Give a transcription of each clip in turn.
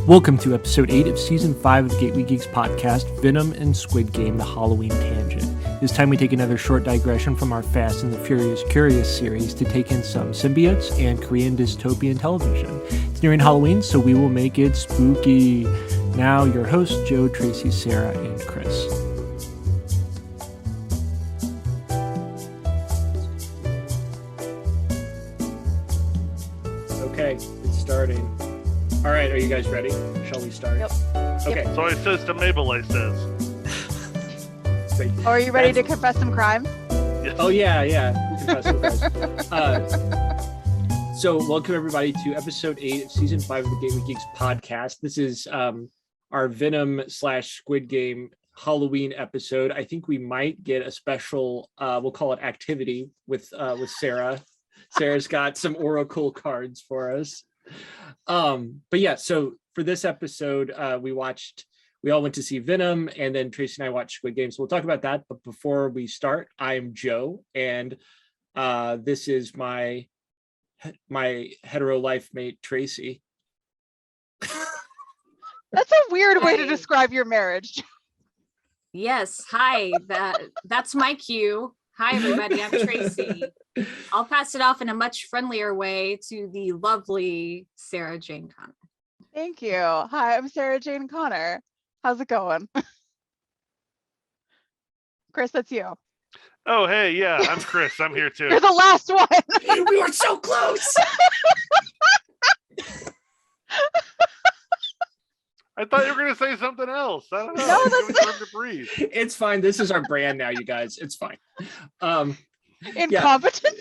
Welcome to episode 8 of season 5 of Gateway Geeks podcast, Venom and Squid Game, the Halloween Tangent. This time we take another short digression from our Fast and the Furious Curious series to take in some symbiotes and Korean dystopian television. It's nearing Halloween, so we will make it spooky. Now your hosts, Joe, Tracy, Sarah, and Chris. Okay, it's starting. All right, are you guys ready? Shall we start? Yep. Okay. Yep. So it says to Mabel, I says. Oh, are you ready to confess some crime? Yes. Oh, yeah. Confess. So welcome everybody to episode 8 of season 5 of the Gateway Geeks podcast. This is our Venom / Squid Game Halloween episode. I think we might get a special, we'll call it activity with Sarah. Sarah's got some oracle cards for us. But yeah, so for this episode, we all went to see Venom, and then Tracy and I watched Squid Game. So we'll talk about that. But before we start, I'm Joe, and this is my hetero life mate, Tracy. That's a weird way to describe your marriage. Yes. Hi. That's my cue. Hi, everybody. I'm Tracy. I'll pass it off in a much friendlier way to the lovely Sarah Jane Connor. Thank you. Hi, I'm Sarah Jane Connor. How's it going? Chris, that's you. Oh, hey, yeah, I'm Chris. I'm here too. You're the last one. We were so close. I thought you were going to say something else. I don't know. No, Give me time to breathe. It's fine. This is our brand now, you guys. It's fine. Incompetency.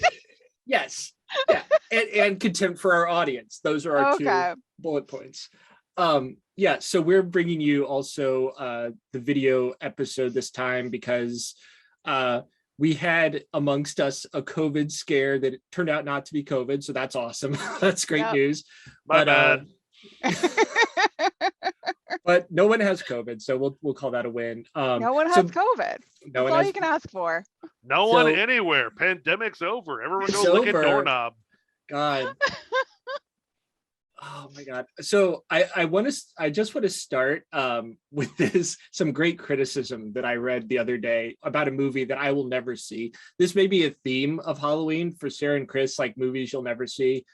Yes. Yeah. And contempt for our audience. Those are our two bullet points. So we're bringing you also the video episode this time because we had amongst us a COVID scare that it turned out not to be COVID. So that's awesome. That's great news. My bad. But no one has COVID, so we'll call that a win. No one has COVID. That's all you can ask for. No one anywhere. Pandemic's over. Everyone go lick a doorknob. God. Oh my God. So I just want to start with some great criticism that I read the other day about a movie that I will never see. This may be a theme of Halloween for Sarah and Chris, like movies you'll never see.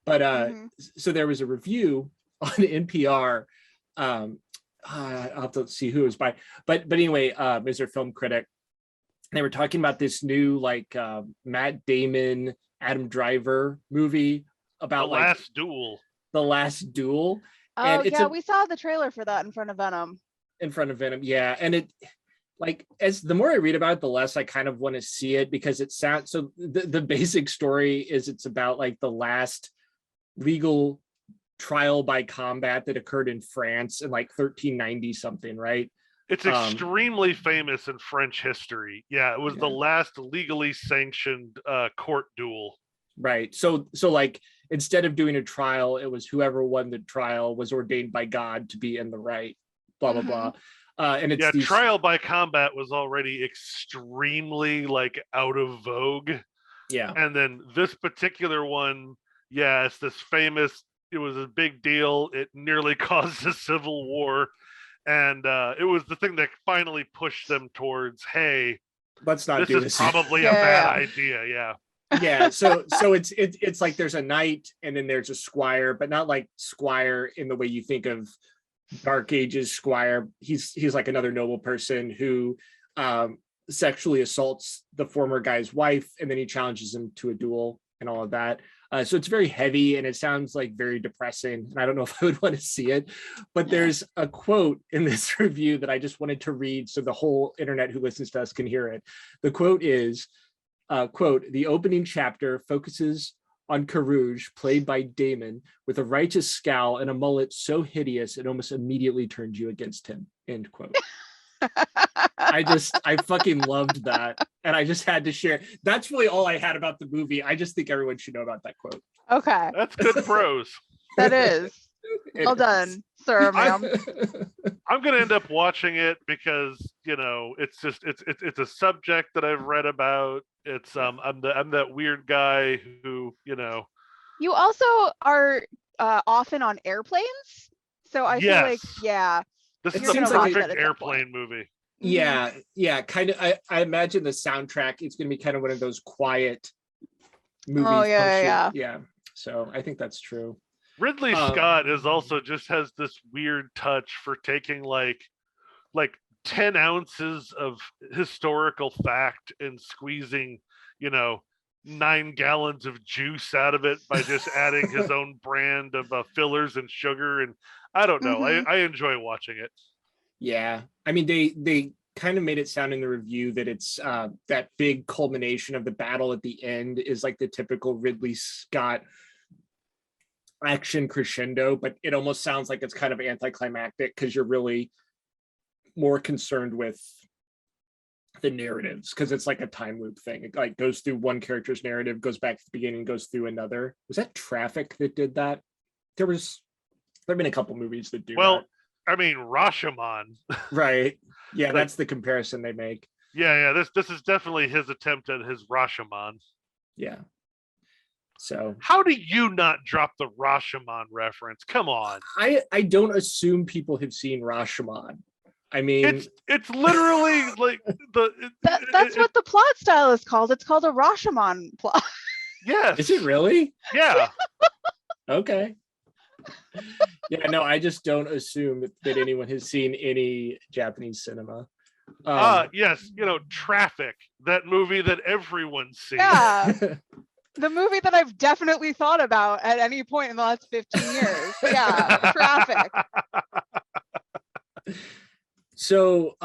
But so there was a review on NPR. I'll have to see who it was by, but anyway, is their film critic. They were talking about this new Matt Damon, Adam Driver movie about The Last Duel. Oh, and we saw the trailer for that in front of Venom. Yeah, and it as the more I read about it, the less I kind of want to see it because it sounds so. The basic story is it's about the last legal trial by combat that occurred in France in 1390 something, right? It's extremely famous in French history. Yeah, it was the last legally sanctioned court duel. Right. So instead of doing a trial, it was whoever won the trial was ordained by God to be in the right. Blah blah blah. And it's trial by combat was already extremely out of vogue. Yeah. And then this particular one, it's this famous. It was a big deal. It nearly caused a civil war. And it was the thing that finally pushed them towards, hey, let's not do this. This is probably a bad idea. Yeah. Yeah. So it's like there's a knight and then there's a squire, but not like squire in the way you think of Dark Ages squire. He's like another noble person who sexually assaults the former guy's wife, and then he challenges him to a duel and all of that. So it's very heavy and it sounds very depressing. And I don't know if I would want to see it, but there's a quote in this review that I just wanted to read so the whole internet who listens to us can hear it. The quote is, quote, "The opening chapter focuses on Carouge, played by Damon, with a righteous scowl and a mullet so hideous it almost immediately turns you against him," end quote. I fucking loved that. And I just had to share. That's really all I had about the movie. I just think everyone should know about that quote. Okay. That's good prose. That is. Well done, sir, ma'am. I'm going to end up watching it because, it's a subject that I've read about. It's I'm that weird guy who, You also are often on airplanes. So I feel like, Yes. yeah, This is You're the gonna watch perfect that at some point. airplane movie. Yeah, kind of. I imagine the soundtrack is going to be kind of one of those quiet movie Oh, yeah. yeah. So I think that's true. Ridley Scott is also just has this weird touch for taking like 10 ounces of historical fact and squeezing, 9 gallons of juice out of it by just adding his own brand of fillers and sugar. And I don't know. Mhm. I enjoy watching it. Yeah, I mean they kind of made it sound in the review that it's that big culmination of the battle at the end is like the typical Ridley Scott action crescendo, but it almost sounds like it's kind of anticlimactic because you're really more concerned with the narratives, because it's like a time loop thing. It like goes through one character's narrative, goes back to the beginning, goes through another. Was that Traffic that did that? There have been a couple movies that do Well, that. I mean, Rashomon. Right. Yeah, Like- that's the comparison they make. Yeah. This is definitely his attempt at his Rashomon. Yeah. So How do you not drop the Rashomon reference? Come on. I don't assume people have seen Rashomon. I mean, It's literally like That's what the plot style is called. It's called a Rashomon plot. Yes. is it really? Yeah. Okay. Yeah, no, I just don't assume that anyone has seen any Japanese cinema. Yes, Traffic, that movie that everyone's seen. Yeah. The movie that I've definitely thought about at any point in the last 15 years. Yeah, Traffic. So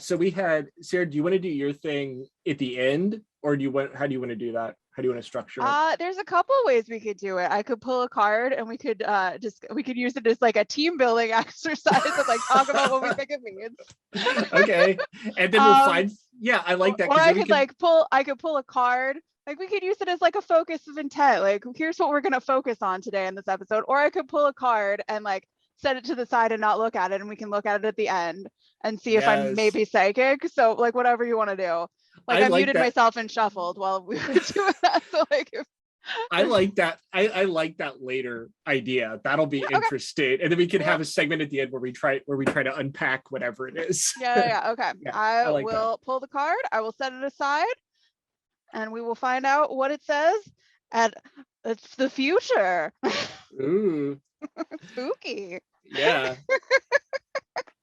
so we had Sarah, do you want to do your thing at the end, or how do you want to do that? How do you want to structure it? There's a couple ways we could do it. I could pull a card and we could use it as like a team building exercise and like talk about what we think it means. Okay. And then we'll find I like that. Or I could pull a card. Like we could use it as like a focus of intent. Like here's what we're gonna focus on today in this episode. Or I could pull a card and like set it to the side and not look at it, and we can look at it at the end and see if I'm maybe psychic. So like whatever you want to do. Like I muted myself and shuffled while we were doing that. So like I like that. I like that later idea. That'll be interesting. And then we can have a segment at the end where we try to unpack whatever it is. Yeah. Okay. Yeah, I like will pull the card. I will set it aside, and we will find out what it says. And it's the future. Ooh. Spooky. Yeah.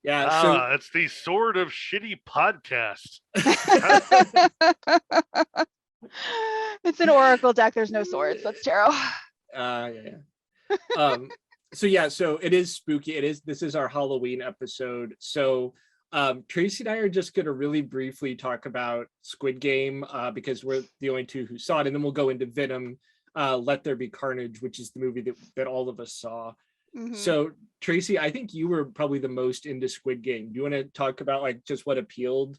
Yeah. So It's the Sword of Shitty podcast. It's an oracle deck. There's no swords. That's tarot. So it is spooky. This is our Halloween episode. So Tracy and I are just going to really briefly talk about Squid Game because we're the only two who saw it, and then we'll go into Venom, Let There Be Carnage, which is the movie that all of us saw. Mhm. So Tracy, I think you were probably the most into Squid Game. Do you want to talk about like just what appealed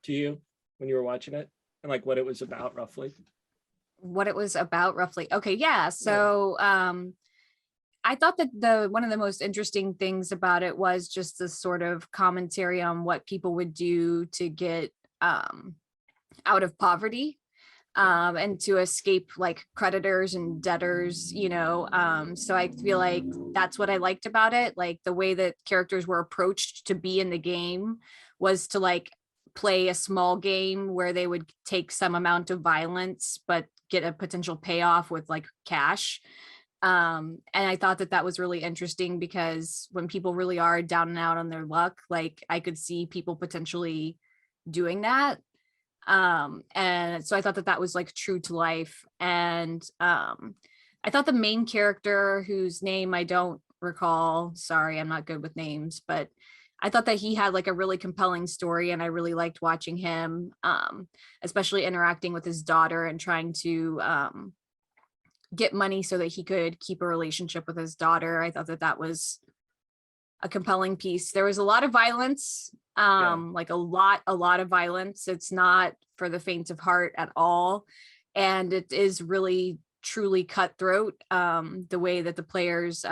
to you when you were watching it, and like what it was about roughly? Okay, yeah. So I thought that one of the most interesting things about it was just the sort of commentary on what people would do to get out of poverty. And to escape like creditors and debtors, so I feel like that's what I liked about it. Like the way that characters were approached to be in the game was to like play a small game where they would take some amount of violence, but get a potential payoff with like cash. And I thought that was really interesting because when people really are down and out on their luck, like I could see people potentially doing that. And so I thought that was like true to life. And I thought the main character, whose name I don't recall, sorry, I'm not good with names, but I thought that he had like a really compelling story, and I really liked watching him, especially interacting with his daughter and trying to get money so that he could keep a relationship with his daughter. I thought that was a compelling piece. There was a lot of violence, like a lot of violence. It's not for the faint of heart at all, and it is really truly cutthroat, the way that the players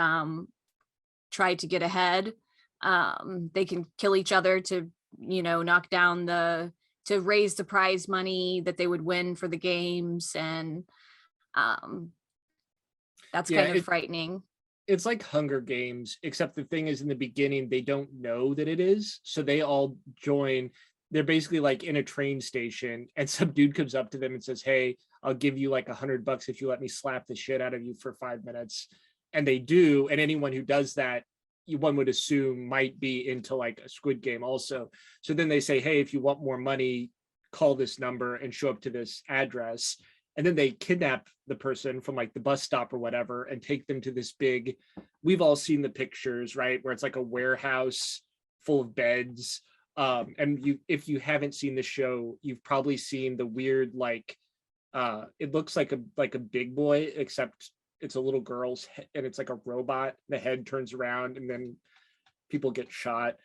try to get ahead. They can kill each other to knock down to raise the prize money that they would win for the games, and that's kind of frightening. it's like Hunger Games, except the thing is in the beginning, they don't know that it is. So they all join. They're basically like in a train station and some dude comes up to them and says, hey, I'll give you like $100 if you let me slap the shit out of you for 5 minutes. And they do. And anyone who does that, one would assume might be into like a Squid Game also. So then they say, hey, if you want more money, call this number and show up to this address. And then they kidnap the person from like the bus stop or whatever and take them to this big, we've all seen the pictures, right? Where it's like a warehouse full of beds. And if you haven't seen the show, you've probably seen the weird, like, it looks like a big boy, except it's a little girl's head, and it's like a robot. The head turns around and then people get shot.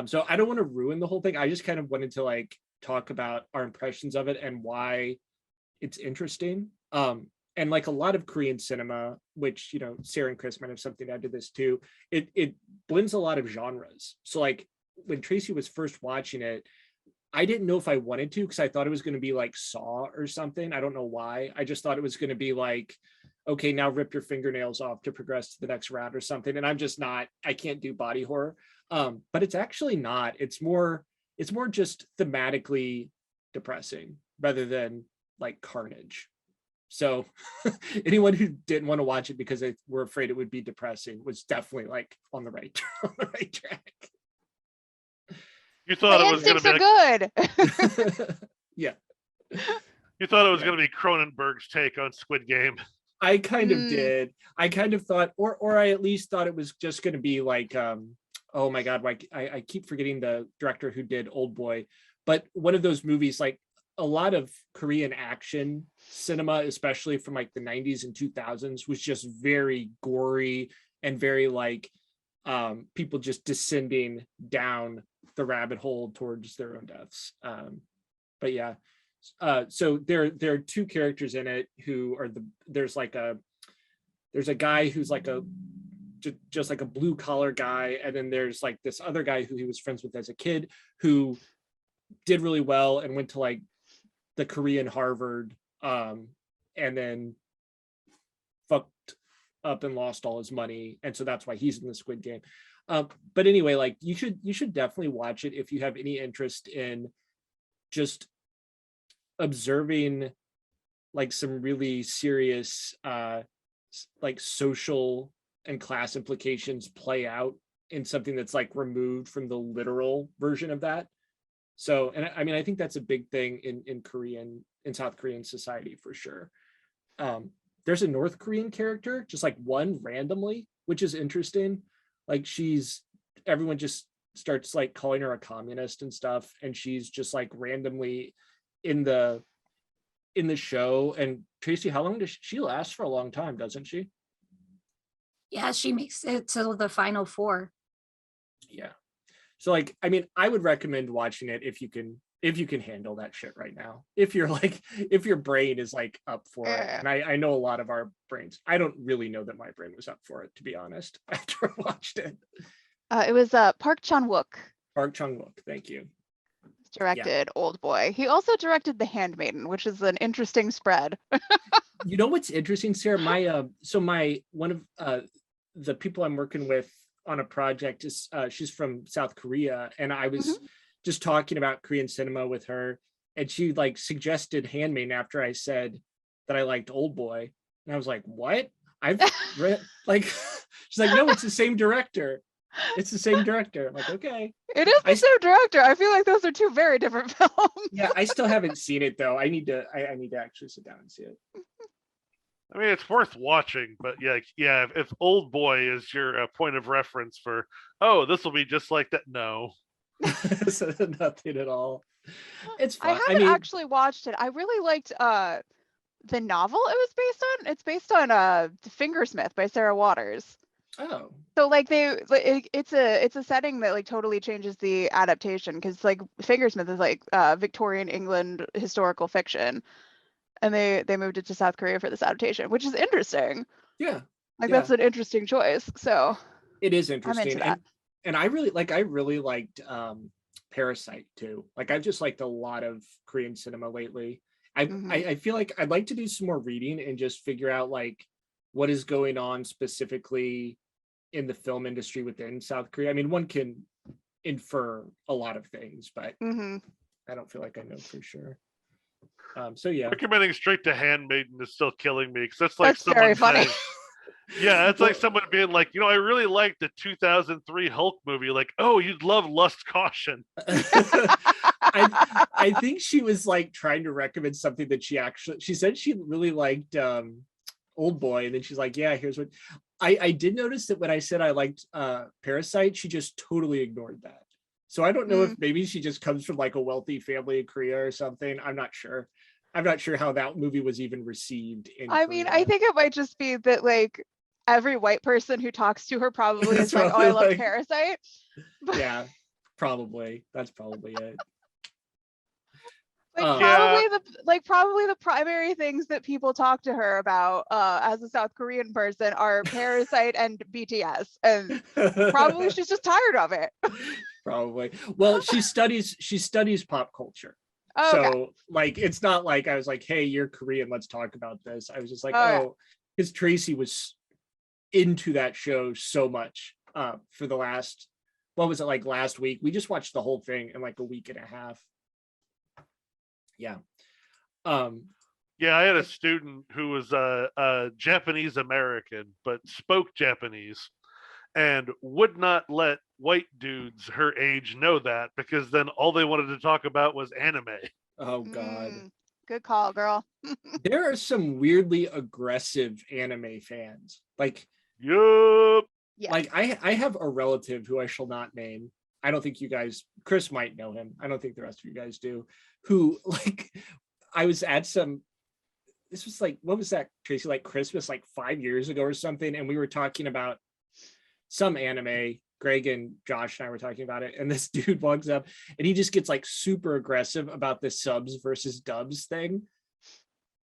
So I don't want to ruin the whole thing. I just kind of wanted to like talk about our impressions of it and why it's interesting. And like a lot of Korean cinema, which, you know, Sarah and Chris might have something to add to this too, it blends a lot of genres. So like when Tracy was first watching it, I didn't know if I wanted to, because I thought it was going to be like Saw or something. I don't know why. I just thought it was going to be like, okay, now rip your fingernails off to progress to the next round or something. And I'm just not, I can't do body horror. But it's actually not. It's more just thematically depressing rather than like carnage. So anyone who didn't want to watch it because they were afraid it would be depressing was definitely like on the right track. You thought My it was going instincts to be are good. Yeah. You thought it was going to be Cronenberg's take on Squid Game. I kind of did. I kind of thought, or I at least thought it was just going to be like, oh my God, like I keep forgetting the director who did Old Boy, but one of those movies, like a lot of Korean action cinema, especially from like the 90s and 2000s, was just very gory and very like people just descending down the rabbit hole towards their own deaths. But yeah, so there are two characters in it who are there's a guy who's like just like a blue collar guy, and then there's like this other guy who he was friends with as a kid who did really well and went to like the Korean Harvard, and then fucked up and lost all his money, and so that's why he's in the Squid Game. But anyway, like you should definitely watch it if you have any interest in just observing like some really serious like social and class implications play out in something that's like removed from the literal version of that. So, and I mean, I think that's a big thing in South Korean society for sure. There's a North Korean character, just like one randomly, which is interesting. Like everyone just starts like calling her a communist and stuff, and she's just like randomly in the show. And Tracy, how long does she last? For a long time, doesn't she? Yeah, she makes it to the final 4. Yeah. So like, I mean, I would recommend watching it if you can handle that shit right now. If your brain is like up for it. And I know a lot of our brains, I don't really know that my brain was up for it, to be honest, after I watched it. It was Park Chan-wook. Park Chan-wook, thank you. Directed Old Boy. He also directed The Handmaiden, which is an interesting spread. You know what's interesting, Sarah? One of the people I'm working with on a project is she's from South Korea, and I was just talking about Korean cinema with her, and she like suggested Handmaiden after I said that I liked Old Boy, and I was like, what? I've read like she's like, no, it's the same director. It's the same director. I'm like, okay. It is the same director. I feel like those are two very different films. Yeah, I still haven't seen it though. I need to actually sit down and see it. I mean, it's worth watching, but yeah, if Old Boy is your point of reference for, oh, this will be just like that. No, nothing at all. It's fun. I haven't actually watched it. I really liked the novel it was based on. It's based on Fingersmith by Sarah Waters. Oh. So like it's a setting that like totally changes the adaptation, because like Fingersmith is like Victorian England historical fiction. And they moved it to South Korea for this adaptation, which is interesting. Yeah. Like that's an interesting choice. So it is interesting. I'm into that. And I really liked Parasite too. Like I've just liked a lot of Korean cinema lately. I feel like I'd like to do some more reading and just figure out like what is going on specifically in the film industry within South Korea. I mean, one can infer a lot of things, but I don't feel like I know for sure. So yeah, recommending straight to Handmaiden is still killing me because that's like That's very someone funny. saying, yeah, it's like someone being like, you know, I really liked the 2003 Hulk movie. Like, oh, you'd love Lust Caution. I think she was like trying to recommend something that she said she really liked Old Boy, and then she's like, yeah, here's what I did notice that when I said I liked Parasite, she just totally ignored that. So I don't know if maybe she just comes from like a wealthy family in Korea or something. I'm not sure how that movie was even received in mean, Korea. I think it might just be that like every white person who talks to her probably is That's like, oh, I love probably like- Parasite. Yeah, probably. That's probably it. Like probably the primary things that people talk to her about as a South Korean person are Parasite and BTS, and probably she's just tired of it. Probably. Well, she studies pop culture. Oh, okay. So like it's not like I was like, hey, you're Korean, let's talk about this. I was just like, Oh, yeah. because Tracy was into that show so much for the last, what was it, like last week? We just watched the whole thing in like a week and a half. Yeah. Yeah, I had a student who was a Japanese American, but spoke Japanese and would not let white dudes her age know that, because then all they wanted to talk about was anime. Oh God. Good call, girl. There are some weirdly aggressive anime fans. Like, Yup. Yeah. like I have a relative who I shall not name. I don't think you guys, Chris might know him. I don't think the rest of you guys do. Who, like, I was at this was like, what was that, Tracy? Like Christmas, like 5 years ago or something. And we were talking about some anime. Greg and Josh and I were talking about it. And this dude walks up and he just gets like super aggressive about the subs versus dubs thing.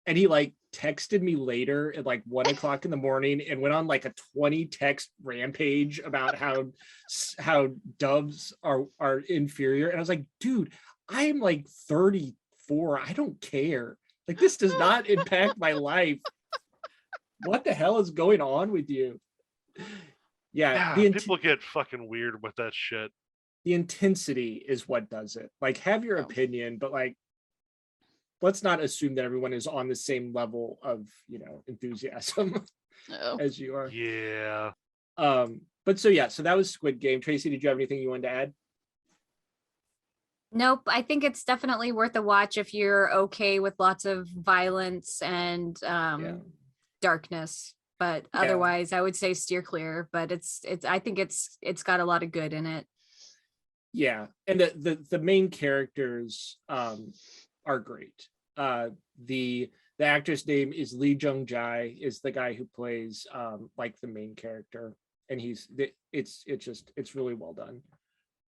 And he like texted me later at like 1 o'clock in the morning and went on like a 20 text rampage about how dubs are inferior. And I was like, dude, I am like 34. I don't care. Like, this does not impact my life. What the hell is going on with you? Yeah, people get fucking weird with that shit. The intensity is what does it. Like, have your opinion, but like, let's not assume that everyone is on the same level of, you know, enthusiasm as you are. Yeah. But so yeah, so that was Squid Game. Tracy, did you have anything you wanted to add? Nope. I think it's definitely worth a watch if you're okay with lots of violence and darkness. But otherwise, I would say steer clear. But it's I think it's got a lot of good in it. Yeah, and the main characters are great. The actor's name is Lee Jung-jae, is the guy who plays like the main character, and it's really well done.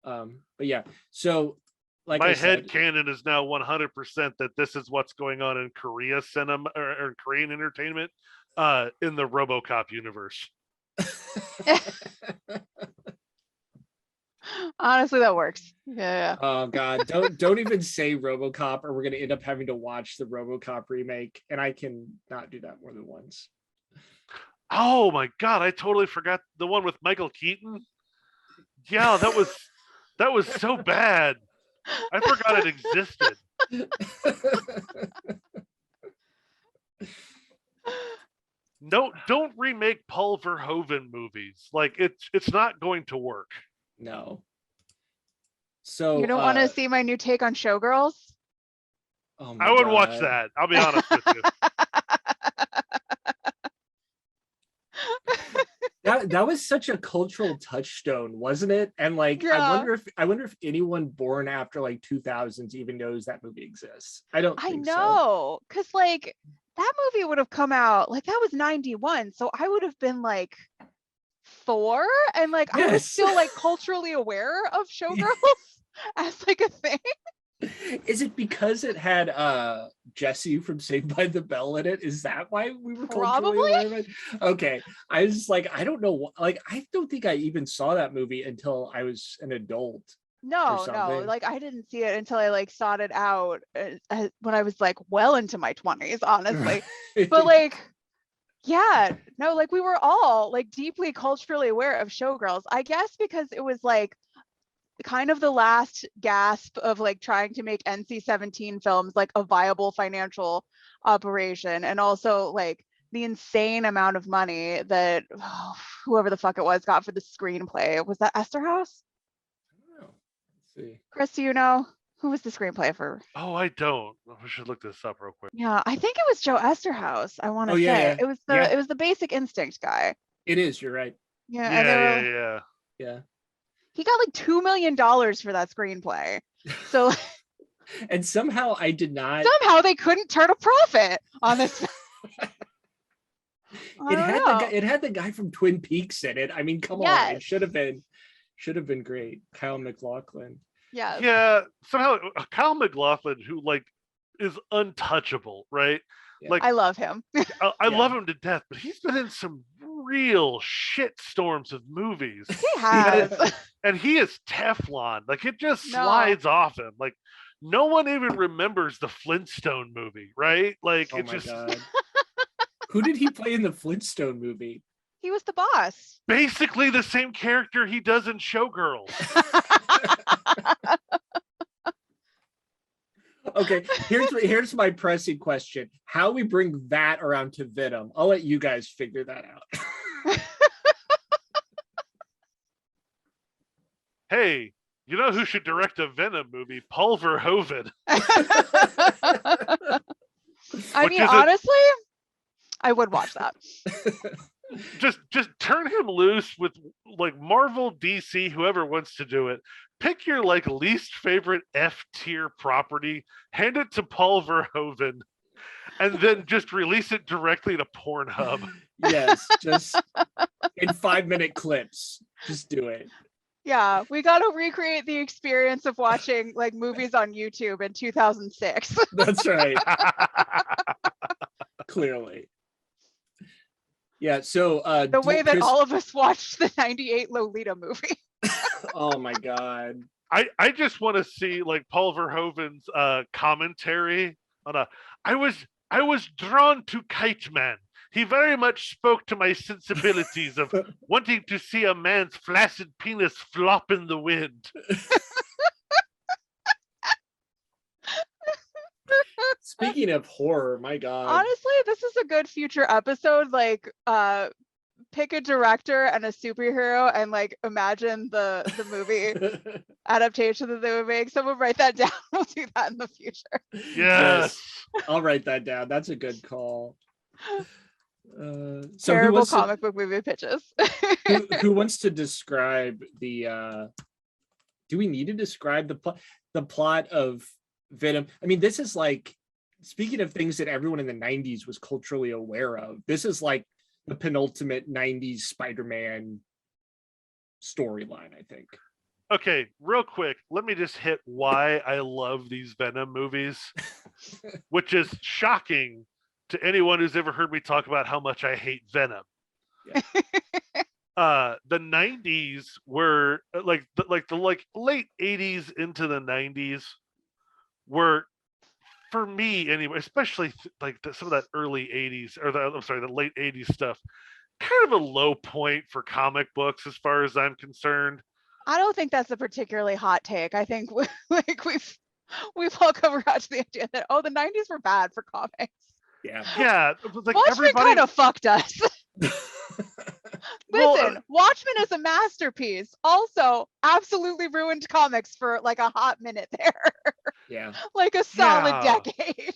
But yeah, so like my head canon is now 100% that this is what's going on in Korea cinema or Korean entertainment in the RoboCop universe. Honestly, that works. Yeah. Oh God, don't even say RoboCop, or we're gonna end up having to watch the RoboCop remake, and I can not do that more than once. Oh my God, I totally forgot the one with Michael Keaton. Yeah, that was so bad. I forgot it existed. No, don't remake Paul Verhoeven movies. Like it's not going to work. No. So you don't want to see my new take on Showgirls? Oh I would watch that. I'll be honest with you. That was such a cultural touchstone, wasn't it? And like, Yeah. I wonder if anyone born after like 2000s even knows that movie exists. I don't think so. I know, because like that movie would have come out, like that was 91, so I would have been like 4, and like I was Yes. still like culturally aware of Showgirls as like a thing. Is it because it had Jesse from Saved by the Bell in it? Is that why we were culturally Probably. aware of it? Okay. I was like, I don't know. Like, I don't think I even saw that movie until I was an adult. No, something. like I didn't see it until I like sought it out when I was like well into my 20s, honestly. But like Yeah, no, like we were all like deeply culturally aware of Showgirls. I guess because it was like kind of the last gasp of like trying to make NC-17 films like a viable financial operation, and also like the insane amount of money that whoever the fuck it was got for the screenplay. Was that Esterhaus? I don't know. Let's see. Chris, do you know who was the screenplay for? Oh, I don't. We should look this up real quick. Yeah, I think it was Joe Esterhaus. I want to Oh, say yeah. it was Yeah. it was the Basic Instinct guy. It is. You're right. Yeah, and they were, Yeah. Yeah. he got like $2 million for that screenplay. So And somehow I did not. somehow they couldn't turn a profit on this. It had the guy from Twin Peaks in it. I mean, come on, it Yes. should have been great. Kyle MacLachlan. Yeah. Yeah. Somehow Kyle MacLachlan, who like is untouchable, right? Yeah. Like I love him. I love him to death, but he's been in some real shit storms of movies. He has. And he is Teflon. Like it just No. slides off him. Like no one even remembers the Flintstone movie, right? Like Oh it my just god. Who did he play in the Flintstone movie? He was the boss. basically the same character he does in Showgirls. Okay, here's my pressing question. How we bring that around to Venom? I'll let you guys figure that out. Hey, you know who should direct a Venom movie? Paul Verhoeven. I Which mean, is honestly, I would watch that. Just turn him loose with like Marvel, DC, whoever wants to do it. Pick your like least favorite F tier property, hand it to Paul Verhoeven, and then just release it directly to Pornhub. Yes, just in 5-minute clips. Just do it. Yeah, we got to recreate the experience of watching like movies on YouTube in 2006. That's right. Clearly. Yeah, so The way that Chris- all of us watched the 98 Lolita movie. Oh my god. I just want to see like Paul Verhoeven's commentary on I was drawn to Kite Man. He very much spoke to my sensibilities of wanting to see a man's flaccid penis flop in the wind. Speaking of horror, my god. Honestly, this is a good future episode. Like, pick a director and a superhero and like imagine the movie adaptation that they would make. Someone write that down. We'll do that in the future. Yes. I'll write that down. That's a good call. So Terrible comic book movie pitches. who wants to describe the do we need to describe the plot of Venom? I mean, this is like, speaking of things that everyone in the 90s was culturally aware of, this is like the penultimate 90s Spider-Man storyline, I think. Okay, real quick, let me just hit why I love these Venom movies, which is shocking to anyone who's ever heard me talk about how much I hate Venom. Yeah. The 90s were like the late 80s into the 90s were, for me anyway, especially some of that early 80s or the late 80s stuff, kind of a low point for comic books as far as I'm concerned. I don't think that's a particularly hot take. I think we've all come around to the idea that the 90s were bad for comics. Yeah, like Watchmen everybody kind of fucked us. Well, Listen, Watchmen is a masterpiece. Also, absolutely ruined comics for like a hot minute there. Yeah. Like a solid Yeah. decade.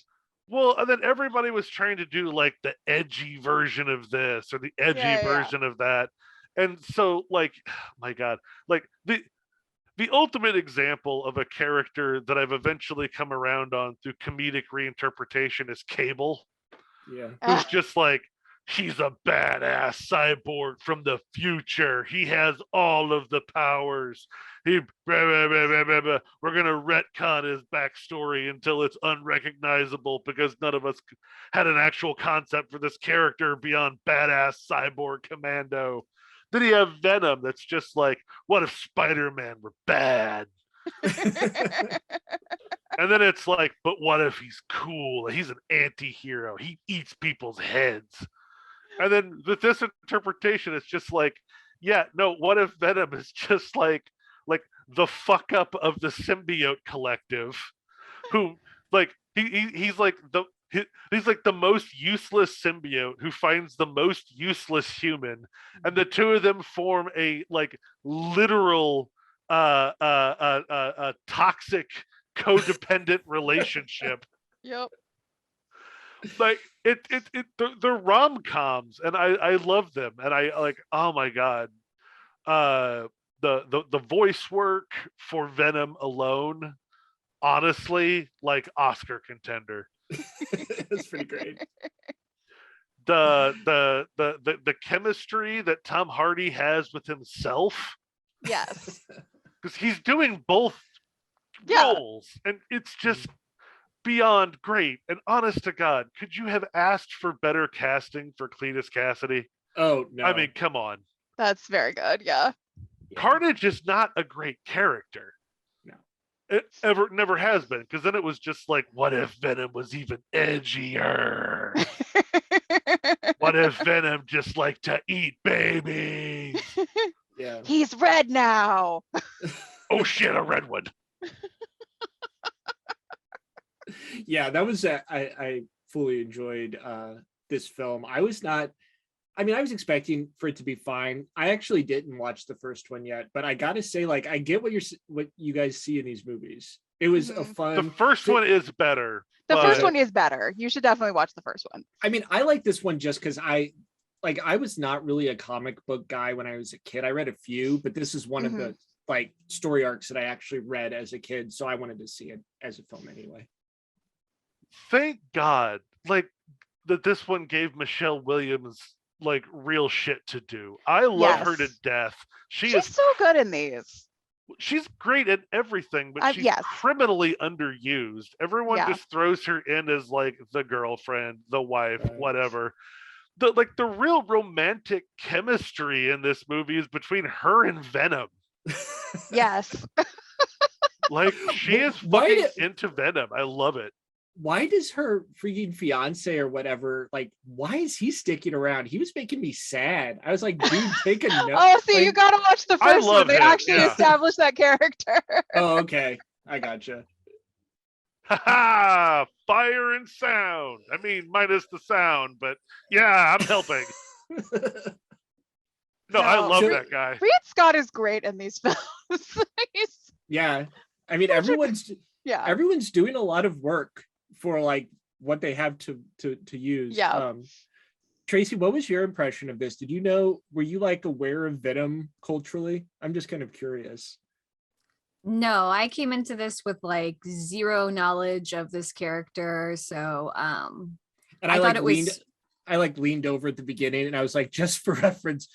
Well, and then everybody was trying to do like the edgy version of this or the edgy version of that. And so like, my God, like the ultimate example of a character that I've eventually come around on through comedic reinterpretation is Cable, Yeah. who's just like, he's a badass cyborg from the future. He has all of the powers. We're going to retcon his backstory until it's unrecognizable because none of us had an actual concept for this character beyond badass cyborg commando. Then you have Venom that's just like, what if Spider-Man were bad? And then it's like, but what if he's cool? He's an anti-hero. He eats people's heads. And then with this interpretation, it's just like, yeah, no, what if Venom is just like the fuck up of the symbiote collective, who like he's like he's like the most useless symbiote who finds the most useless human, and the two of them form a like literal toxic codependent relationship. Yep. Like they're rom-coms, and I love them, and I like, oh my god, the voice work for Venom alone, honestly, like Oscar contender. That's pretty great. The chemistry that Tom Hardy has with himself, Yes. because he's doing both Yeah. roles, and it's just beyond great. And honest to God, could you have asked for better casting for Cletus Cassidy? Oh no. I mean, come on. That's very good. Yeah. Carnage is not a great character. No. It never has been, because then it was just like, what if Venom was even edgier? What if Venom just liked to eat babies? Yeah. He's red now. Oh shit, a red one. Yeah, that was I fully enjoyed this film. I was expecting for it to be fine. I actually didn't watch the first one yet, but I gotta say, like, I get what you guys see in these movies. It was a fun. The first one is better. The first one is better. You should definitely watch the first one. I mean, I like this one just because I was not really a comic book guy when I was a kid. I read a few, but this is one of the like story arcs that I actually read as a kid, so I wanted to see it as a film anyway. Thank God, like, that this one gave Michelle Williams like real shit to do. I love her to death. She's so good in these. She's great at everything, but she's criminally underused. Everyone just throws her in as like the girlfriend, the wife, whatever. The real romantic chemistry in this movie is between her and Venom. Yes. Like, she is fucking into Venom. I love it. Why does her freaking fiance or whatever, like, why is he sticking around? He was making me sad. I was like, dude, take a note. Oh, see, like, you gotta watch the first one. They actually established that character. Oh, okay. I gotcha. Ha! Fire and sound. I mean, minus the sound, but yeah, I'm helping. No, I love that guy. Reed Scott is great in these films. Yeah. I mean, everyone's doing a lot of work for like what they have to use. Yeah. Tracy, what was your impression of this? Were you like aware of Venom culturally? I'm just kind of curious. No, I came into this with like zero knowledge of this character. So and I thought I leaned over at the beginning and I was like, just for reference,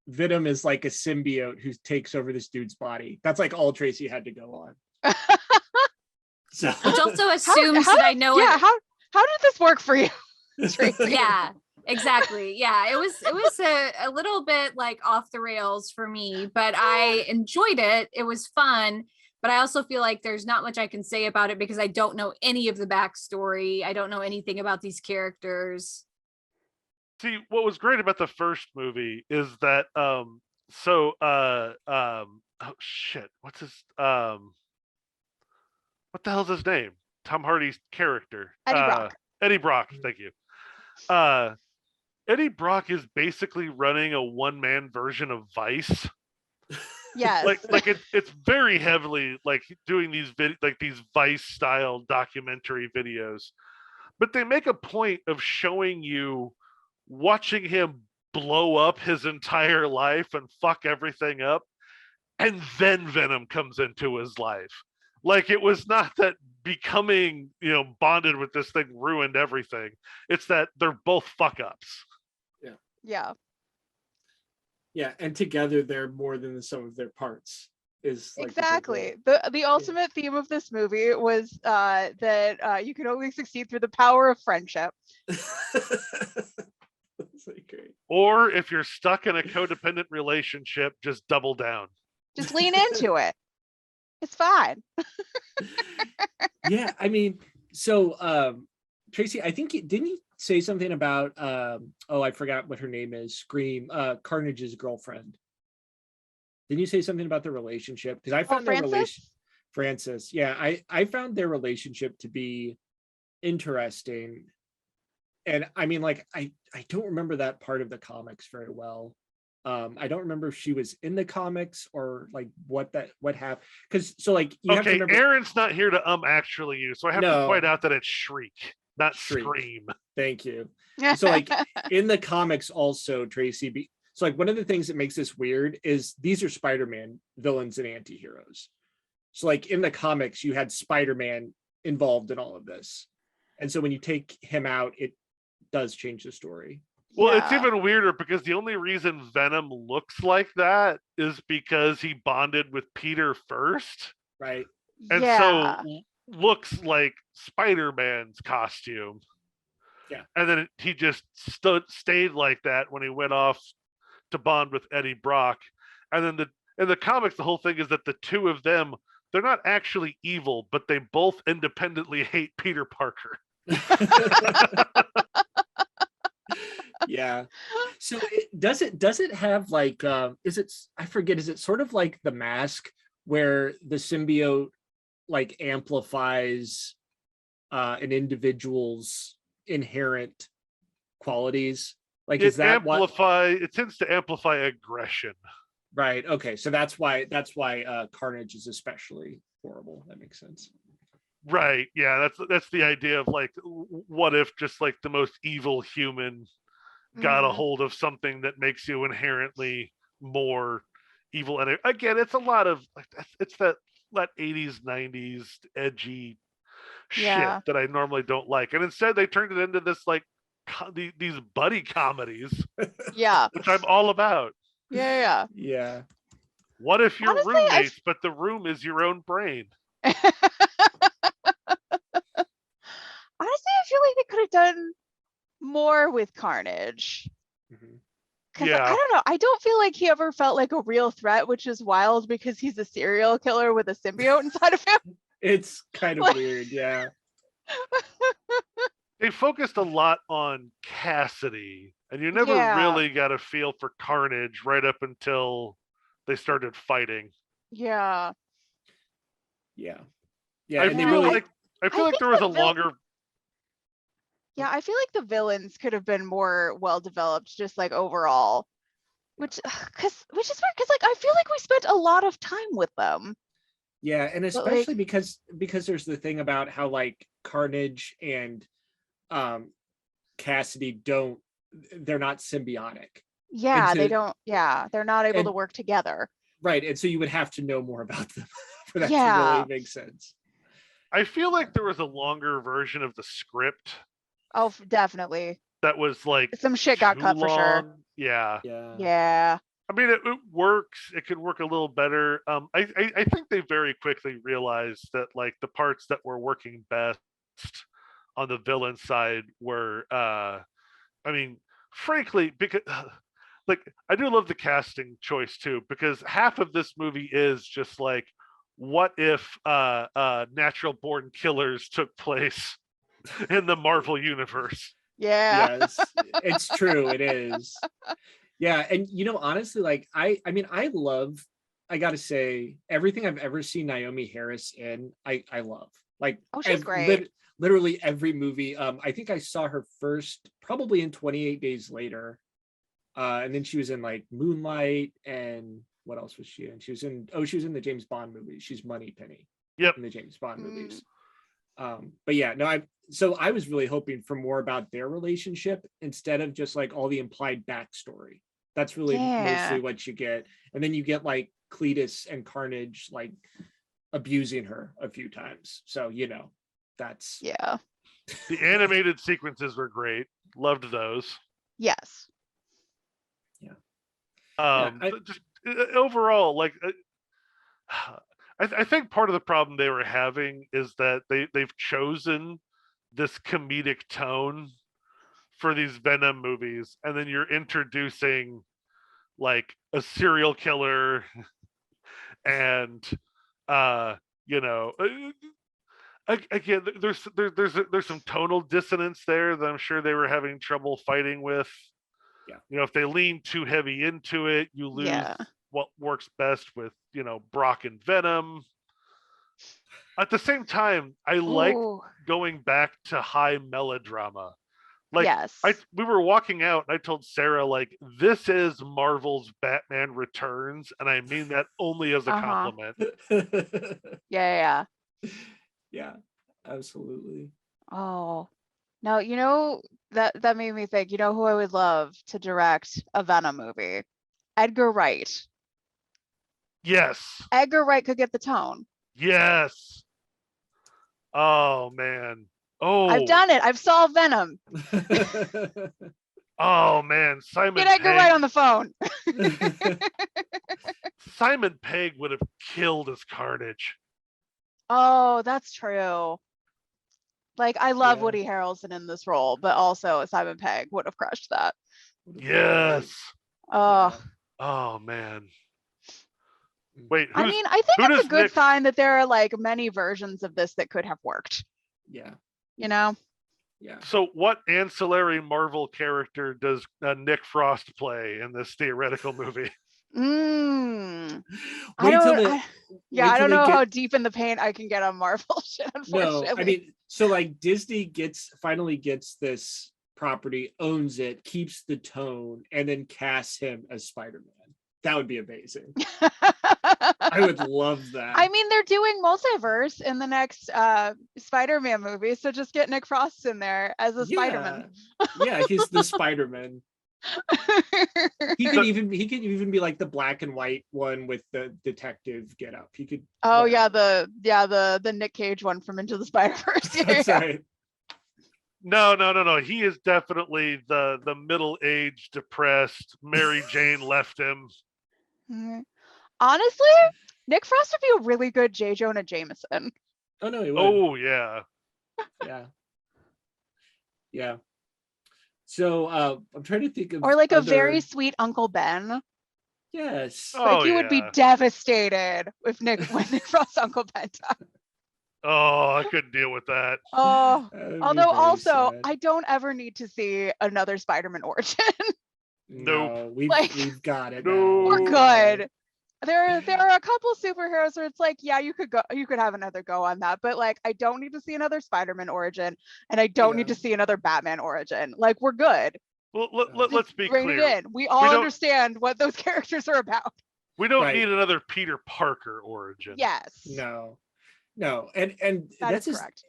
Venom is like a symbiote who takes over this dude's body. That's like all Tracy had to go on. So, which also assumes that I know. Yeah, how did this work for you, Tracy? Yeah, exactly. Yeah, it was a little bit like off the rails for me, but I enjoyed it. It was fun, but I also feel like there's not much I can say about it because I don't know any of the backstory. I don't know anything about these characters. See, what was great about the first movie is that oh shit, what's his what the hell's his name? Tom Hardy's character. Eddie Brock. Eddie Brock, thank you. Eddie Brock is basically running a one-man version of Vice. Yes. like it's very heavily like doing these these Vice style documentary videos. But they make a point of showing you watching him blow up his entire life and fuck everything up, and then Venom comes into his life. Like, it was not that becoming, bonded with this thing ruined everything. It's that they're both fuck ups. Yeah. Yeah, and together they're more than the sum of their parts. Is like exactly the ultimate theme of this movie was that you can only succeed through the power of friendship. That's like great. Or if you're stuck in a codependent relationship, just double down. Just lean into it. It's fine. Yeah, I mean, so Tracy, I think didn't you say something about I forgot what her name is, Scream, Carnage's girlfriend? Didn't you say something about the relationship? Because I found their relation, Francis. Yeah, I found their relationship to be interesting. And I mean, like, I don't remember that part of the comics very well. I don't remember if she was in the comics or like what happened. Because so like you have to remember, Aaron's not here to actually use, so I have to point out that it's Shriek, not Scream. Thank you. So like in the comics also, Tracy, so like one of the things that makes this weird is these are Spider-Man villains and anti-heroes. So like in the comics, you had Spider-Man involved in all of this. And so when you take him out, it does change the story. Well, it's even weirder because the only reason Venom looks like that is because he bonded with Peter first. Right. And so looks like Spider-Man's costume. Yeah. And then he just stayed like that when he went off to bond with Eddie Brock. And then in the comics, the whole thing is that the two of them, they're not actually evil, but they both independently hate Peter Parker. Yeah. So does it have like is it sort of like The Mask where the symbiote like amplifies an individual's inherent qualities? Like is that it tends to amplify aggression. Right. Okay. So that's why Carnage is especially horrible. That makes sense. Right. Yeah, that's the idea of like, what if just like the most evil human got a hold of something that makes you inherently more evil? And again, it's a lot of like it's that 80s 90s edgy shit that I normally don't like, and instead they turned it into this like these buddy comedies, which I'm all about. Yeah. What if you're roommates, but the room is your own brain? Honestly, I feel like they could have done more with Carnage. Because I don't know, I don't feel like he ever felt like a real threat, which is wild because he's a serial killer with a symbiote inside of him. It's kind of weird, yeah. They focused a lot on Cassidy, and you never really got a feel for Carnage right up until they started fighting. Yeah. I feel like there was a longer. Yeah, I feel like the villains could have been more well developed, just like overall, which is weird because like I feel like we spent a lot of time with them. Yeah, and especially because there's the thing about how like Carnage and Cassidy they're not symbiotic. Yeah, they don't. Yeah, they're not able to work together. Right, and so you would have to know more about them for that to really make sense. I feel like there was a longer version of the script. Oh, definitely. That was like some shit got cut for sure. Yeah. I mean, it works. It could work a little better. I think they very quickly realized that like the parts that were working best on the villain side were, I mean, frankly, because like I do love the casting choice too, because half of this movie is just like, what if natural born killers took place in the Marvel universe? Yes, it's true. It is. Yeah, and you know, honestly, like I gotta say, everything I've ever seen Naomi Harris in, I love. Like, she's great. Literally every movie. I think I saw her first probably in 28 Days Later, and then she was in like Moonlight, and what else was she in? She was in the James Bond movies. She's Moneypenny. Yep. In the James Bond movies. But yeah, no, I was really hoping for more about their relationship instead of just like all the implied backstory. That's really mostly what you get. And then you get like Cletus and Carnage like abusing her a few times. So, you know, that's The animated sequences were great. Loved those. Yes. Just overall, like I think part of the problem they were having is that they've chosen this comedic tone for these Venom movies, and then you're introducing like a serial killer and you know, again, there's some tonal dissonance there that I'm sure they were having trouble fighting with. Yeah. You know, if they lean too heavy into it, you lose Yeah. what works best with, Brock and Venom. At the same time, I like Ooh, going back to high melodrama. Like yes. we were walking out and I told Sarah, like, this is Marvel's Batman Returns, and I mean that only as a compliment. Yeah. Yeah, absolutely. Oh, now that made me think. You know who I would love to direct a Venom movie? Edgar Wright. Yes. Edgar Wright could get the tone. Yes. Oh man. Oh, I've done it. I've solved Venom. Oh man, Simon Get Edgar Pegg. Wright on the phone. Simon Pegg would have killed as Carnage. Oh, that's true. Like, I love Yeah. Woody Harrelson in this role, but also Simon Pegg would have crushed that. Yes. Oh, Oh man. Wait, I who's, mean, I think who it's a does good Nick- sign that there are like many versions of this that could have worked. Yeah, You know? yeah. so what ancillary Marvel character does Nick Frost play in this theoretical movie? Mm. I Wait till don't. the I, yeah, wait I till don't they know get- how deep in the paint I can get on Marvel shit. No, Unfortunately, I mean, so like Disney finally gets this property, owns it, keeps the tone, and then casts him as Spider-Man. That would be amazing. I would love that. I mean, they're doing multiverse in the next Spider-Man movie, so just get Nick Frost in there as a Spider-Man. Yeah, he's the Spider-Man. He could even be like the black and white one with the detective get up. He could. Oh whatever. yeah, the Nick Cage one from Into the Spider-Verse. Yeah, That's yeah. right. No. He is definitely the middle-aged, depressed. Mary Jane left him. Mhm. Honestly, Nick Frost would be a really good J. Jonah Jameson. Oh no, he would. Oh yeah. Yeah. So I'm trying to think of Or like a other- very sweet Uncle Ben. Yes. Oh, Like, you would be yeah. devastated when Nick Frost's Uncle Ben died. Oh, I couldn't deal with that. Oh, That would be although very also sad. I don't ever need to see another Spider-Man origin. No, Like- we've got it. No. now. We're good. There are a couple superheroes where it's like, yeah, you could have another go on that, but like, I don't need to see another Spider-Man origin, and I don't need Yeah. to see another Batman origin. Like, we're good. Well, let's be Bring it clear. in. We all don't- understand what those characters are about. We don't Right. need another Peter Parker origin. Yes, No, and that that's is just, correct.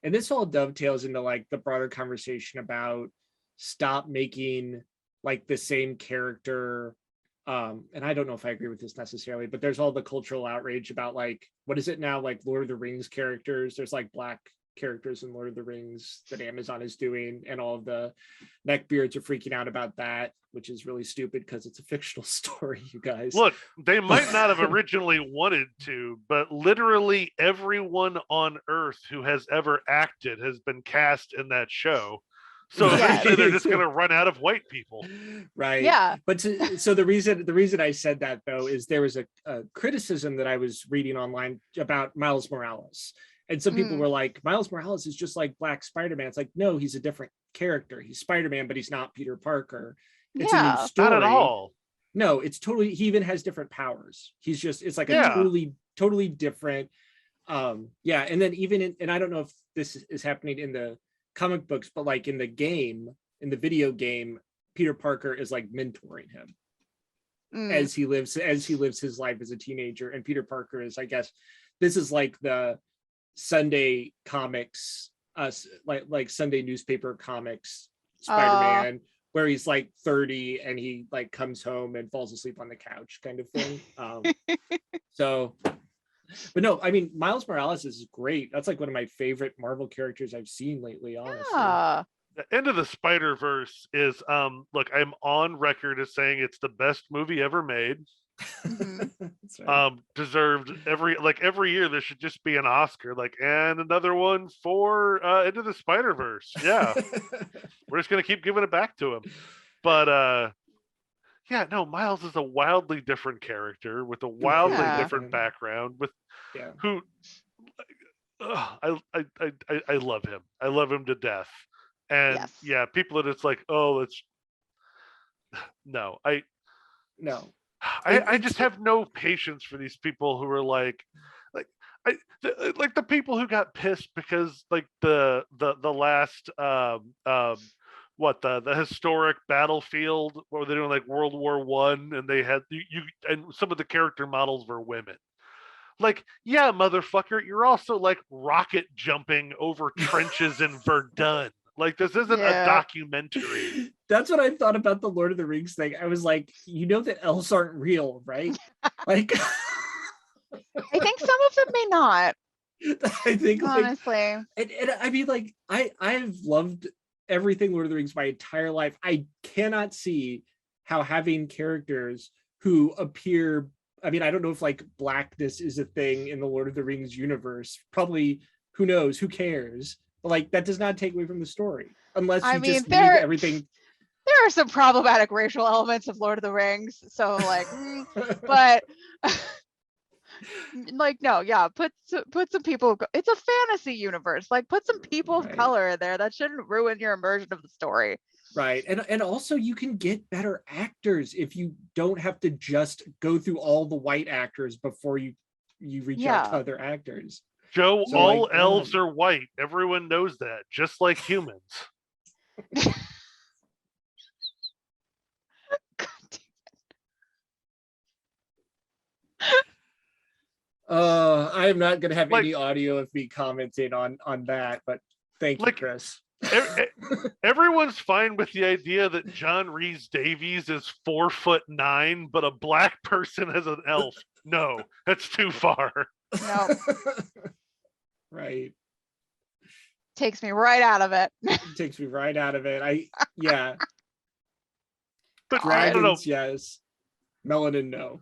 and this all dovetails into like the broader conversation about stop making like the same character. And I don't know if I agree with this necessarily, but there's all the cultural outrage about like, what is it now? Like Lord of the Rings characters. There's like black characters in Lord of the Rings that Amazon is doing, and all of the neckbeards are freaking out about that, which is really stupid because it's a fictional story, you guys. Look, they might not have originally wanted to, but literally everyone on Earth who has ever acted has been cast in that show. So Yes. eventually they're just going to run out of white people. Right. Yeah. But so the reason I said that though is there was a criticism that I was reading online about Miles Morales, and some people were like, Miles Morales is just like Black Spider-Man. It's like, no, he's a different character. He's Spider-Man, but he's not Peter Parker. It's a Yeah. new story. Not at all. No, it's totally. He even has different powers. It's like a Yeah. totally different. Yeah, and then and I don't know if this is happening in the comic books, but like in the video game, Peter Parker is like mentoring him as he lives his life as a teenager, and Peter Parker is, I guess, this is like the Sunday comics, like Sunday newspaper comics Spider-Man, where he's like 30 and he like comes home and falls asleep on the couch kind of thing. So, but no, I mean, Miles Morales is great. That's like one of my favorite Marvel characters I've seen lately, honestly. Yeah. The end of the Spider-Verse is, look, I'm on record as saying it's the best movie ever made. Mhm. That's right. Deserved every year there should just be an Oscar, and another one for Into the Spider-Verse. Yeah. We're just gonna keep giving it back to him. But yeah, no, Miles is a wildly different character with a wildly Yeah. different background, with Yeah. who I love him. I love him to death. And Yes. yeah, people that it's like, oh, it's no. No. I just have no patience for these people who are like the people who got pissed because like the last the historic battlefield where they're doing like World War One and they had you and some of the character models were women. Like, yeah, motherfucker, you're also like rocket jumping over trenches in Verdun. Like, this isn't a documentary. That's what I thought about the Lord of the Rings thing. I was like, you know that elves aren't real, right? Like, I think some of them may not. I think honestly, and I mean, like, I've loved everything Lord of the Rings my entire life. I cannot see how having characters who appear. I mean, I don't know if like blackness is a thing in the Lord of the Rings universe. Probably, who knows? Who cares? But like, that does not take away from the story, unless you just leave everything. There are some problematic racial elements of Lord of the Rings, so like, but like, no, yeah, put some people. It's a fantasy universe. Like, put some people of color in there. That shouldn't ruin your immersion of the story. Right. And also you can get better actors if you don't have to just go through all the white actors before you reach out to other actors. Joe, so all like, elves are white. Everyone knows that, just like humans. I am not going to have any audio of me commenting on that, but thank you, Chris. Everyone's fine with the idea that John Rhys Davies is 4'9", but a black person as an elf. No, that's too far. No. Right. Takes me right out of it. Takes me right out of it. Yeah. But dragons, I don't know. Yes. Melanin, no.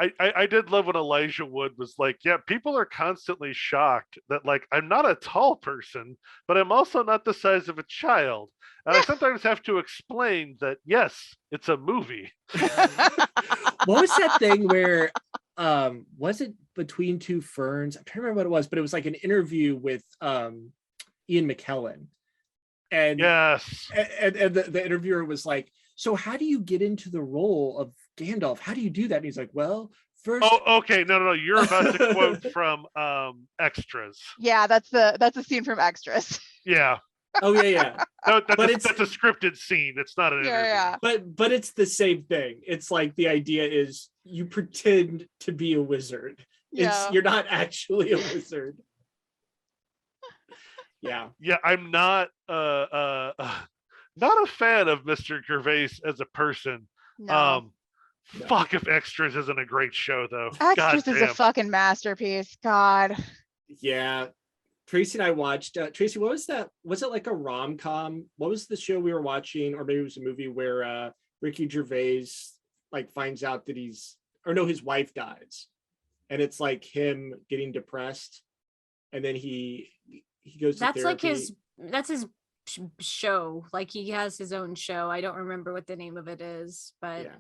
I did love when Elijah Wood was like, yeah, people are constantly shocked that like I'm not a tall person, but I'm also not the size of a child. And I sometimes have to explain that, yes, it's a movie. What was that thing where was it Between Two Ferns? I'm trying to remember what it was, but it was like an interview with Ian McKellen. And yes. And the interviewer was like, so how do you get into the role of Gandalf? How do you do that? And he's like, well, first. Oh, okay. No. You're about to quote from Extras. Yeah, that's a scene from Extras. Yeah. Oh yeah. No, that's a scripted scene. It's not an interview. Yeah. But it's the same thing. It's like the idea is you pretend to be a wizard. Yeah. You're not actually a wizard. Yeah. Yeah, I'm not not a fan of Mr. Gervais as a person. No. Fuck if Extras isn't a great show though. Extras is a fucking masterpiece. God. Yeah. Tracy and I watched Tracy, what was that? Was it like a rom-com? What was the show we were watching? Or maybe it was a movie where Ricky Gervais like finds out that his wife dies. And it's like him getting depressed. And then he goes to therapy. That's his show. Like he has his own show. I don't remember what the name of it is, but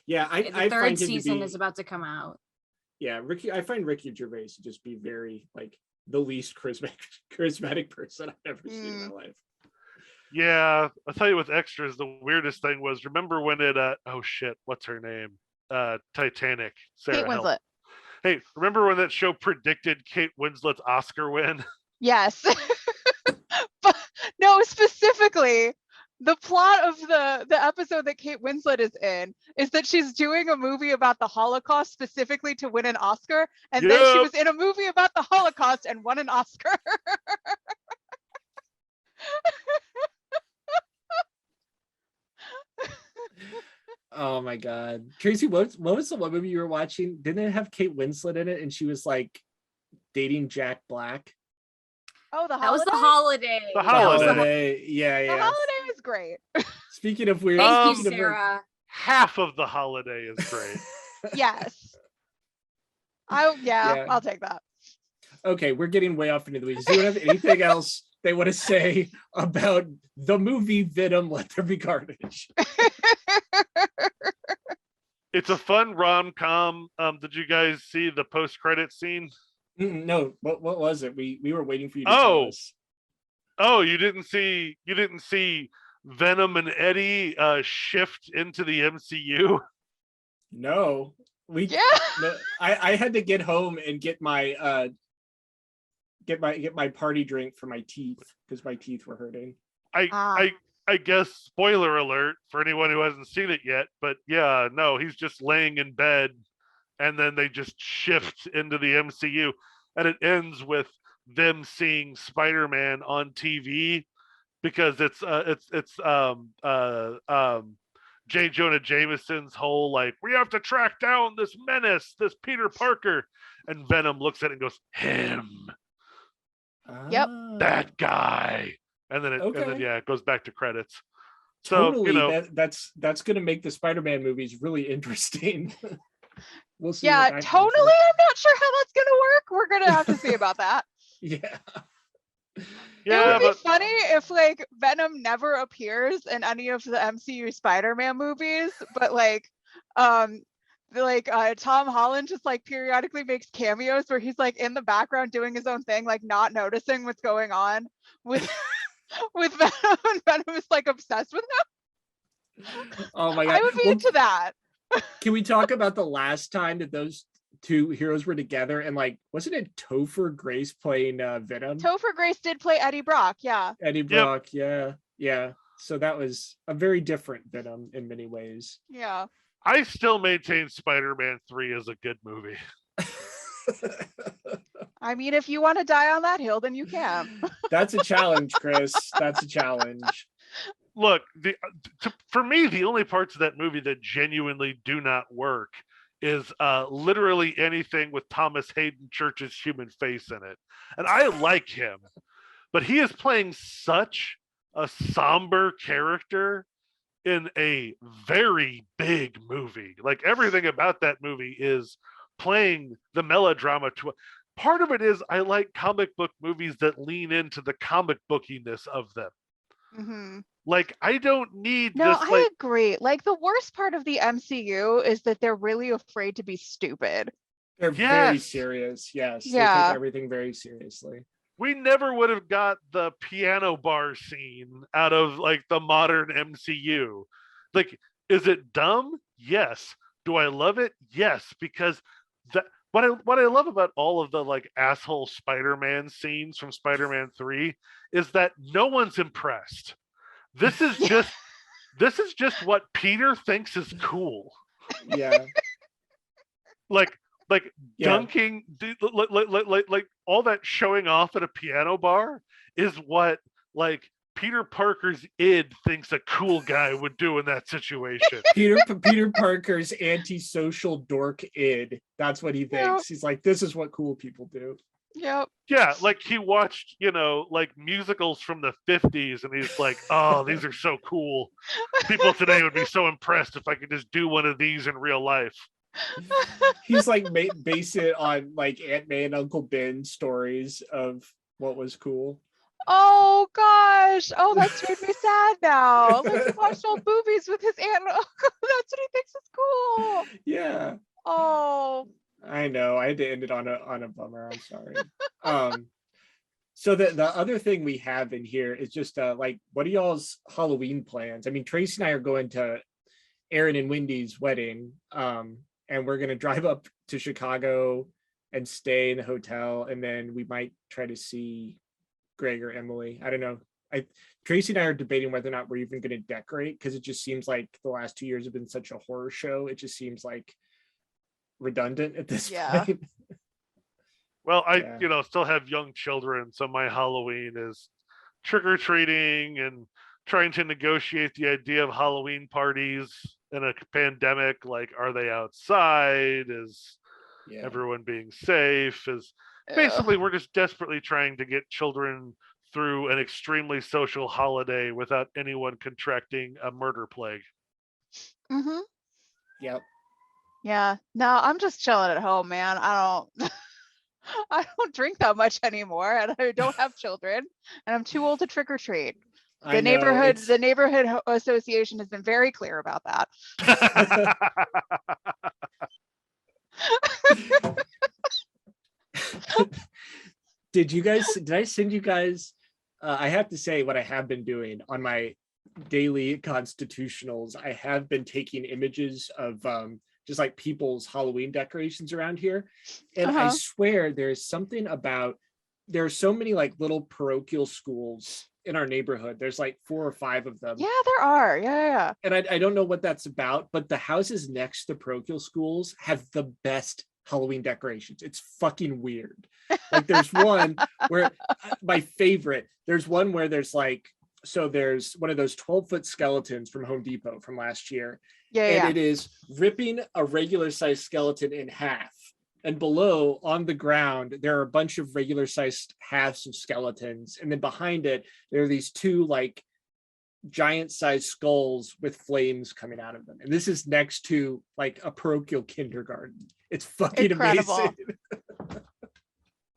yeah. The third season is about to come out. Yeah, I find Ricky Gervais to just be very like the least charismatic person I've ever seen in my life. Yeah, I'll tell you with Extras, the weirdest thing was, remember when it oh shit, what's her name? Titanic. Sarah Kate Winslet. Hey, remember when that show predicted Kate Winslet's Oscar win? Yes. But no, specifically, the plot of the episode that Kate Winslet is in is that she's doing a movie about the Holocaust specifically to win an Oscar, and then she was in a movie about the Holocaust and won an Oscar. Oh my God. Tracy, what was the one movie you were watching? Didn't it have Kate Winslet in it and she was like dating Jack Black? Oh, that was The Holiday. The Holiday. Yeah. The Holiday is great. Speaking of weird, thank you, Sarah. Half of The Holiday is great. Yes. I'll take that. Okay, we're getting way off into the weeds. Do you have anything else they want to say about the movie Venom, Let There Be Carnage? It's a fun rom-com. Did you guys see the post-credit scene? No, what was it? We were waiting for you to tell us. Oh, you didn't see Venom and Eddie shift into the MCU? No. No, I had to get home and get my party drink for my teeth because my teeth were hurting. I guess spoiler alert for anyone who hasn't seen it yet, but yeah, no, he's just laying in bed and then they just shift into the MCU and it ends with them seeing Spider-Man on TV because it's J. Jonah Jameson's whole like, we have to track down this menace, this Peter Parker, and Venom looks at it and goes, him. Yep. That guy. And then it goes back to credits. So totally, that's going to make the Spider-Man movies really interesting. We'll see. Yeah, totally. I'm not sure how that's going to work. We're going to have to see about that. Yeah. Yeah, it would be funny if like Venom never appears in any of the MCU Spider-Man movies, but Tom Holland just like periodically makes cameos where he's like in the background doing his own thing, like not noticing what's going on with Venom, and Venom is like obsessed with him. Oh my god. I would be into that. Can we talk about the last time that those two heroes were together and like wasn't it Topher Grace playing Venom? Topher Grace did play Eddie Brock, yeah. Eddie Brock, yep. Yeah. So that was a very different Venom in many ways. Yeah. I still maintain Spider-Man 3 is a good movie. I mean, if you want to die on that hill, then you can. That's a challenge, Chris. That's a challenge. Look, for me, the only parts of that movie that genuinely do not work is literally anything with Thomas Hayden Church's human face in it. And I like him, but he is playing such a somber character in a very big movie. Like everything about that movie is playing the melodrama to part of it is I like comic book movies that lean into the comic bookiness of them. Mm-hmm. Like I don't need no, this, I agree. Like the worst part of the MCU is that they're really afraid to be stupid. They're very serious. Yes. Yeah. They take everything very seriously. We never would have got the piano bar scene out of like the modern MCU. Like, is it dumb? Yes. Do I love it? Yes, because what I love about all of the like asshole Spider-Man scenes from Spider-Man 3 is that no one's impressed. This is just what Peter thinks is cool. Yeah. like dunking, like all that showing off at a piano bar is what like Peter Parker's id thinks a cool guy would do in that situation. Peter Parker's antisocial dork id. That's what he thinks. Yep. He's like, this is what cool people do. Yep. Yeah, like he watched, like musicals from the 50s and he's like, oh, these are so cool. People today would be so impressed if I could just do one of these in real life. He's like base it on like Aunt May and Uncle Ben stories of what was cool. Oh gosh. Oh, that's made me sad now. Like he watched old movies with his aunt and uncle. That's what he thinks is cool. Yeah. Oh. I know. I had to end it on a bummer. I'm sorry. So the other thing we have in here is just like, what are y'all's Halloween plans? I mean, Tracy and I are going to Aaron and Wendy's wedding, and we're gonna drive up to Chicago and stay in the hotel, and then we might try to see Greg or Emily. I don't know. Tracy and I are debating whether or not we're even going to decorate because it just seems like the last 2 years have been such a horror show. It just seems like redundant at this point. Well, I still have young children, so my Halloween is trick-or-treating and trying to negotiate the idea of Halloween parties in a pandemic. Like, are they outside? Is everyone being safe? Basically, we're just desperately trying to get children through an extremely social holiday without anyone contracting a murder plague. Mm-hmm. Yep. Yeah. No, I'm just chilling at home, man. I don't drink that much anymore, and I don't have children, and I'm too old to trick or treat. The neighborhood association has been very clear about that. Did I send you guys? I have to say what I have been doing on my daily constitutionals. I have been taking images of just like people's Halloween decorations around here. And I swear there's something about, there are so many like little parochial schools in our neighborhood. There's like 4 or 5 of them. Yeah, there are. Yeah. And I don't know what that's about, but the houses next to parochial schools have the best Halloween decorations. It's fucking weird. Like there's one where my favorite, there's one where there's like, so there's one of those 12-foot skeletons from Home Depot from last year. And it is ripping a regular sized skeleton in half. And below on the ground, there are a bunch of regular sized halves of skeletons. And then behind it, there are these 2 like giant sized skulls with flames coming out of them. And this is next to like a parochial kindergarten. It's fucking incredible. Amazing.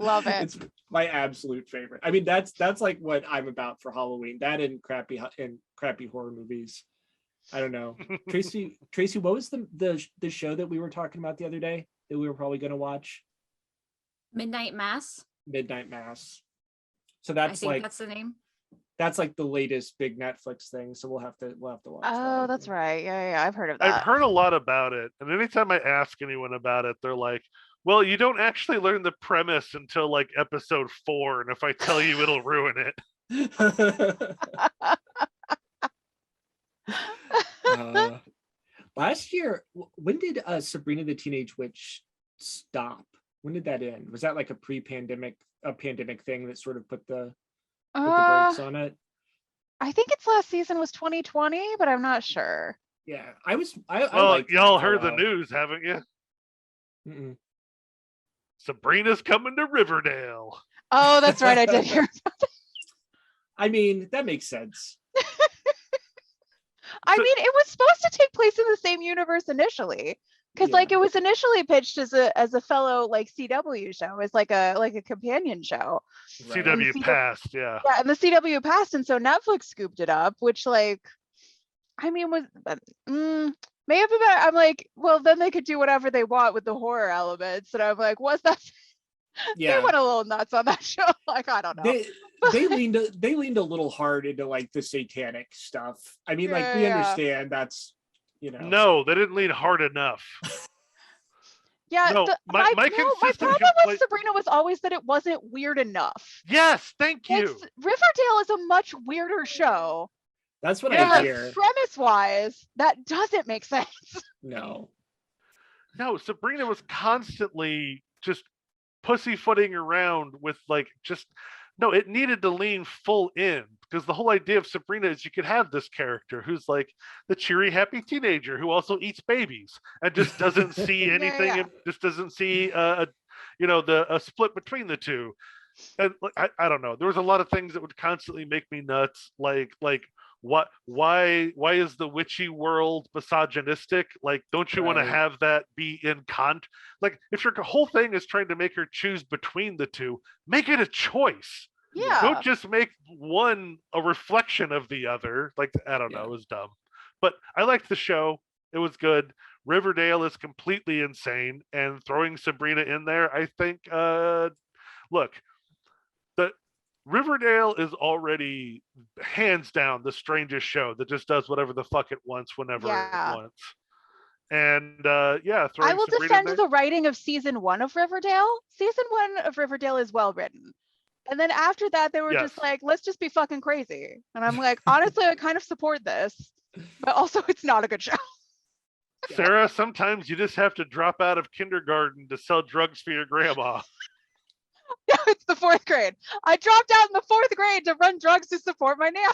Love it. It's my absolute favorite. I mean, that's like what I'm about for Halloween. That and crappy horror movies. I don't know. Tracy, what was the show that we were talking about the other day that we were probably going to watch? Midnight Mass. So that's I think that's the name. That's like the latest big Netflix thing. So we'll have to watch. Oh, that's right. Yeah. I've heard of that. I've heard a lot about it, and anytime I ask anyone about it, they're like, "Well, you don't actually learn the premise until like episode 4, and if I tell you, it'll ruin it." Last year, when did Sabrina the Teenage Witch stop? When did that end? Was that like a pandemic thing that sort of put the brakes on it? I think its last season was 2020, but I'm not sure. Yeah, y'all heard the news, haven't you? Mm-mm. Sabrina's coming to Riverdale. Oh, that's right. I did hear about that. I mean, that makes sense. I mean, it was supposed to take place in the same universe initially, because like it was initially pitched as a fellow like CW show, as like a companion show. Right. CW passed, yeah. Yeah, and the CW passed, and so Netflix scooped it up, which like, I mean, was may have been better. I'm like, well, then they could do whatever they want with the horror elements, and I'm like, what's that? Yeah, they went a little nuts on that show. Like, I don't know. They leaned a little hard into like the satanic stuff. I mean, like we understand that's, you know. No, they didn't lean hard enough. Yeah, no, my problem with Sabrina was always that it wasn't weird enough. Yes, thank you. Riverdale is a much weirder show. That's what I hear. Premise-wise, that doesn't make sense. No, Sabrina was constantly just pussyfooting around with like it needed to lean full in, because the whole idea of Sabrina is you could have this character who's like the cheery, happy teenager who also eats babies and just doesn't see anything and just doesn't see a split between the two. And I don't know. There was a lot of things that would constantly make me nuts. Like why is the witchy world misogynistic? Like, don't you want to have that be in like, if your whole thing is trying to make her choose between the two, make it a choice. Yeah. Don't just make one a reflection of the other. Like, I don't know, it was dumb. But I liked the show. It was good. Riverdale is completely insane, and throwing Sabrina in there, I think look, the Riverdale is already hands down the strangest show that just does whatever the fuck it wants whenever it wants. And I will defend the writing of season 1 of Riverdale. Season 1 of Riverdale is well written. And then after that, they were just like, let's just be fucking crazy. And I'm like, honestly, I kind of support this, but also it's not a good show. Sarah, sometimes you just have to drop out of kindergarten to sell drugs for your grandma. No, it's the 4th grade. I dropped out in the 4th grade to run drugs to support my nan.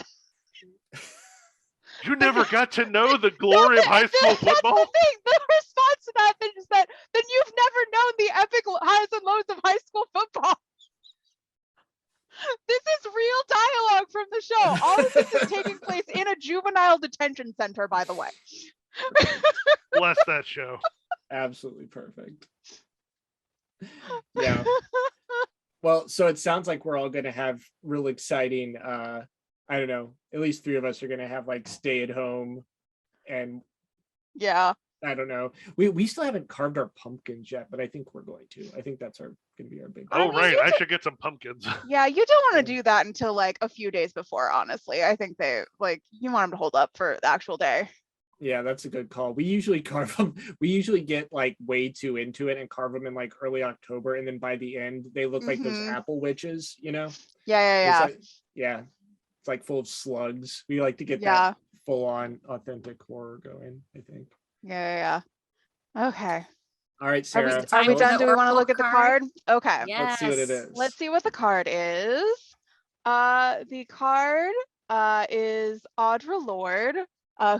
You never got to know the glory of high school football? That's the thing. The response to that is that then you've never known the epic highs and lows of high school football. This is real dialogue from the show. All of this is taking place in a juvenile detention center, by the way. Bless that show. Absolutely perfect. Yeah. Well, so it sounds like we're all going to have real exciting, I don't know, at least 3 of us are going to have like stay at home and I don't know. We still haven't carved our pumpkins yet, but I think we're going to. I think that's going to be our big. Oh, right. I should get some pumpkins. Yeah, you don't want to do that until like a few days before, honestly. I think you want them to hold up for the actual day. Yeah, that's a good call. We usually carve them. We usually get like way too into it and carve them in like early October, and then by the end they look like those apple witches, you know? Yeah. It's like full of slugs. We like to get that full on authentic horror going, I think. Yeah. Okay. All right, Sarah. Are we done? Do we want to look at the card? Okay. Let's see what it is. Let's see what the card is. The card is Audre Lorde,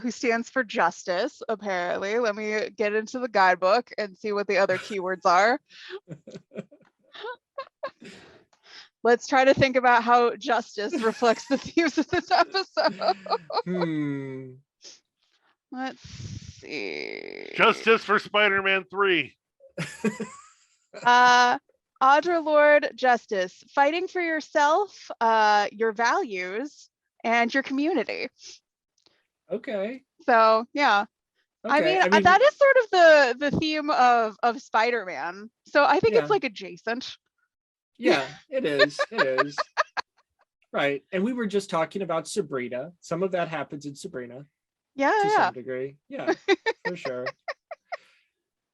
who stands for justice, apparently. Let me get into the guidebook and see what the other keywords are. Let's try to think about how justice reflects the themes of this episode. Let's see. Justice for Spider-Man 3. Audre Lorde, justice. Fighting for yourself, your values, and your community. Okay. So, yeah. Okay. I mean, that is sort of the theme of Spider-Man. So I think it's like adjacent. Yeah, it is. It is. Right. And we were just talking about Sabrina. Some of that happens in Sabrina. Yeah. To some degree. Yeah, for sure.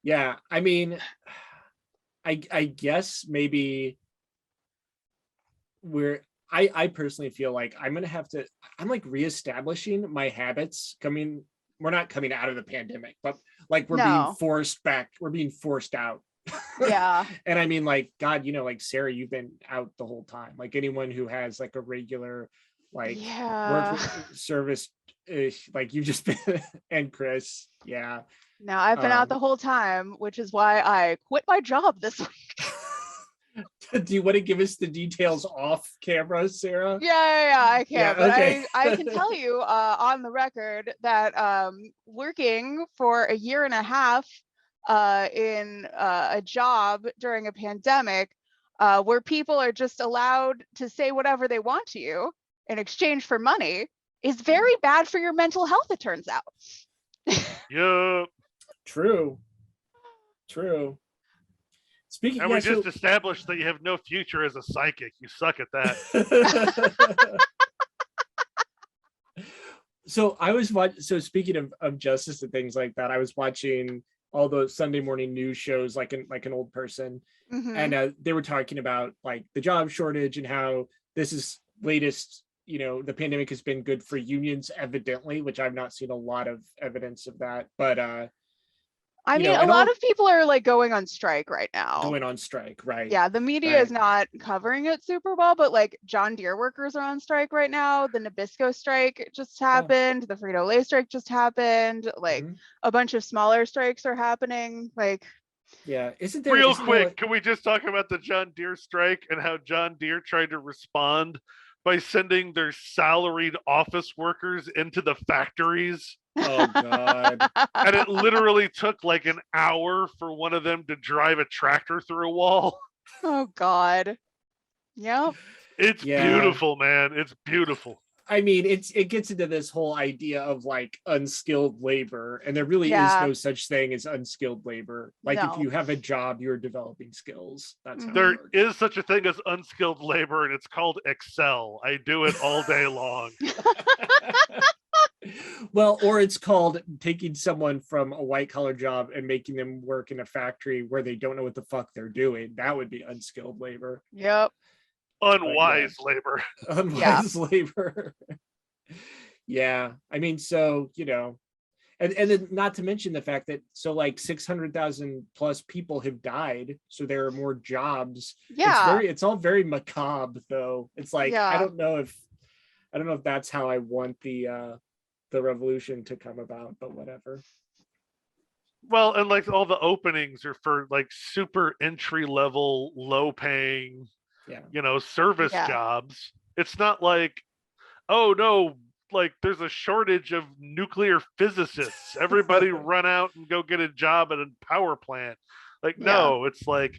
Yeah. I mean, I guess maybe I personally feel like I'm like reestablishing my habits. We're not coming out of the pandemic, but like we're being forced back. We're being forced out. Yeah. And I mean, like, God, like Sarah, you've been out the whole time. Like anyone who has like a regular work service, like you've just been, and Chris, no, I've been out the whole time, which is why I quit my job this week. Do you want to give us the details off camera, Sarah? Yeah, I can. Yeah, but okay. I can tell you on the record that working for a year and a half in a job during a pandemic where people are just allowed to say whatever they want to you in exchange for money is very bad for your mental health, it turns out. Yep. True. Speaking, and we just established that you have no future as a psychic. You suck at that. So I was watching. So speaking of justice and things like that, I was watching all those Sunday morning news shows like an old person, and they were talking about like the job shortage and how this is latest. The pandemic has been good for unions, evidently, which I've not seen a lot of evidence of that, but I mean, a lot of people are like going on strike right now. Going on strike, right? Yeah, the media is not covering it super well, but like John Deere workers are on strike right now. The Nabisco strike just happened. The Frito-Lay strike just happened. Like a bunch of smaller strikes are happening. Like, yeah, isn't there? Real quick, can we just talk about the John Deere strike and how John Deere tried to respond by sending their salaried office workers into the factories? Oh God. And it literally took like an hour for one of them to drive a tractor through a wall. Oh God. Yep. It's beautiful, man. It's beautiful. I mean, it gets into this whole idea of like unskilled labor, and there really is no such thing as unskilled labor. Like if you have a job, you're developing skills. That's how there is such a thing as unskilled labor, and it's called Excel. I do it all day long. Well, or it's called taking someone from a white collar job and making them work in a factory where they don't know what the fuck they're doing. That would be unskilled labor. Yep. Unwise labor. Unwise labor. Yeah. I mean, so, and then not to mention the fact that like 600,000 plus people have died. So there are more jobs. Yeah. It's all very macabre though. It's like, I don't know if that's how I want the revolution to come about, but whatever. Well, and like all the openings are for like super entry level, low paying, service jobs. It's not like, oh no, like there's a shortage of nuclear physicists. Everybody run out and go get a job at a power plant. Like, no, it's like,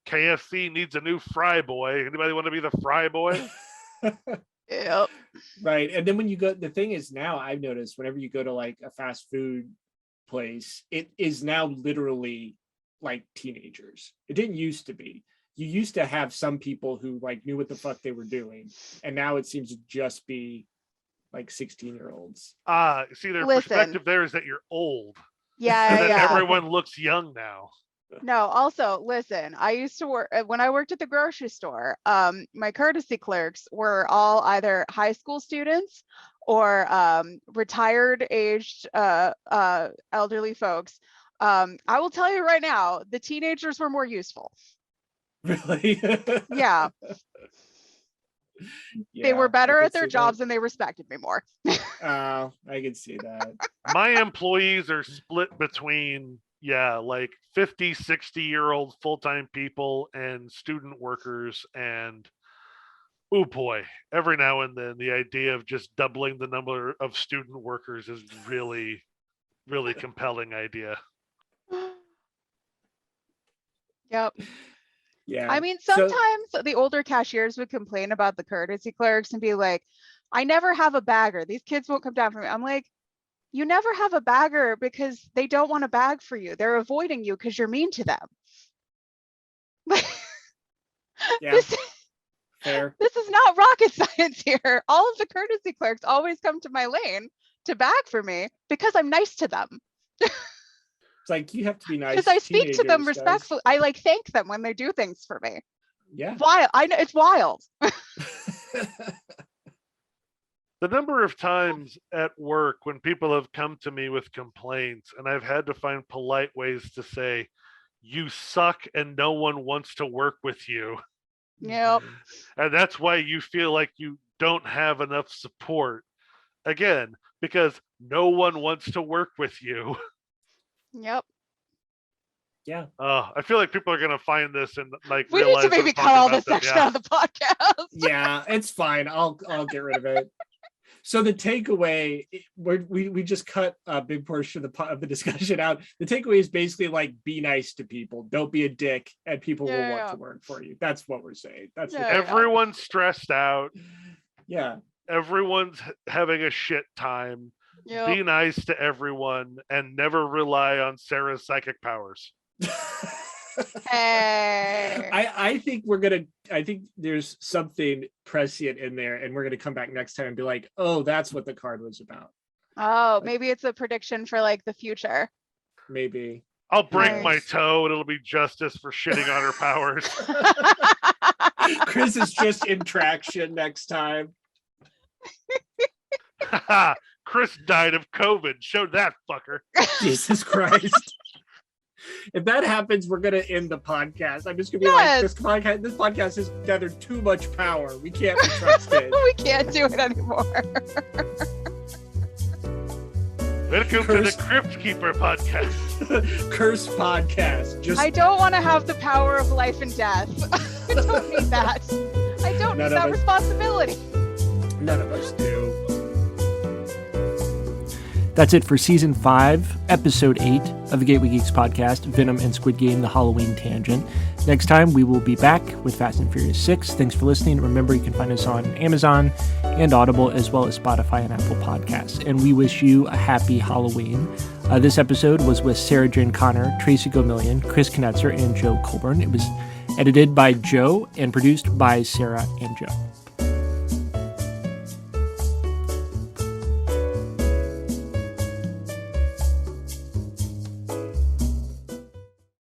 KFC needs a new fry boy. Anybody want to be the fry boy? Yep. Right. And then when you go, the thing is now I've noticed whenever you go to like a fast food place, it is now literally like teenagers. It didn't used to be. You used to have some people who like knew what the fuck they were doing, and now it seems to just be like 16-year-olds. See, their Listen. perspective there is that you're old. Yeah, And that yeah. everyone looks young now. No, also listen, I used to work when I worked at the grocery store. My courtesy clerks were all either high school students or retired aged elderly folks. I will tell you right now, the teenagers were more useful. Really? Yeah. They were better at their jobs and they respected me more. I can see that. My employees are split between like 50, 60-year-old full-time people and student workers, and oh boy, every now and then the idea of just doubling the number of student workers is really, really compelling idea. Yep. Yeah. I mean, sometimes the older cashiers would complain about the courtesy clerks and be like, I never have a bagger. These kids won't come down for me. I'm like, you never have a bagger because they don't want a bag for you. They're avoiding you because you're mean to them. Yeah. Fair. This is not rocket science here. All of the courtesy clerks always come to my lane to bag for me because I'm nice to them. It's like, you have to be nice. Because I speak to them guys. respectfully. I like thank them when they do things for me. Yeah. Wild. I know it's wild. The number of times at work when people have come to me with complaints and I've had to find polite ways to say, you suck and no one wants to work with you. Yep. And that's why you feel like you don't have enough support. Again, because no one wants to work with you. Yep. Yeah. I feel like people are going to find this and like We need realize to maybe I'm cut talking all about this them. section Yeah. out of the podcast. Yeah, it's fine. I'll get rid of it. So the takeaway, we just cut a big portion of the discussion out. The takeaway is basically like, be nice to people. Don't be a dick, and people will want to work for you. That's what we're saying. That's what Everyone's stressed out. Yeah. Everyone's having a shit time. Yep. Be nice to everyone and never rely on Sarah's psychic powers. Hey. I think there's something prescient in there, and we're gonna come back next time and be like, oh, that's what the card was about. Oh, maybe it's a prediction for like the future. Maybe. I'll break Nice. my toe and it'll be justice for shitting on her powers. Chris is just in traction next time. Chris died of COVID. Show that fucker. Jesus Christ. If that happens, we're gonna end the podcast. I'm just gonna be Yes. like, this podcast has gathered too much power. We can't be trusted. We can't do it anymore. Welcome to the Crypt Keeper podcast. Curse podcast. I don't want to have the power of life and death. I don't need that. I don't need that responsibility. None of us do. That's it for Season 5, Episode 8 of the Gateway Geeks podcast, Venom and Squid Game, The Halloween Tangent. Next time, we will be back with Fast and Furious 6. Thanks for listening. Remember, you can find us on Amazon and Audible, as well as Spotify and Apple Podcasts. And we wish you a happy Halloween. This episode was with Sarah Jane Connor, Tracy Gomillion, Chris Knetzer, and Joe Colburn. It was edited by Joe and produced by Sarah and Joe.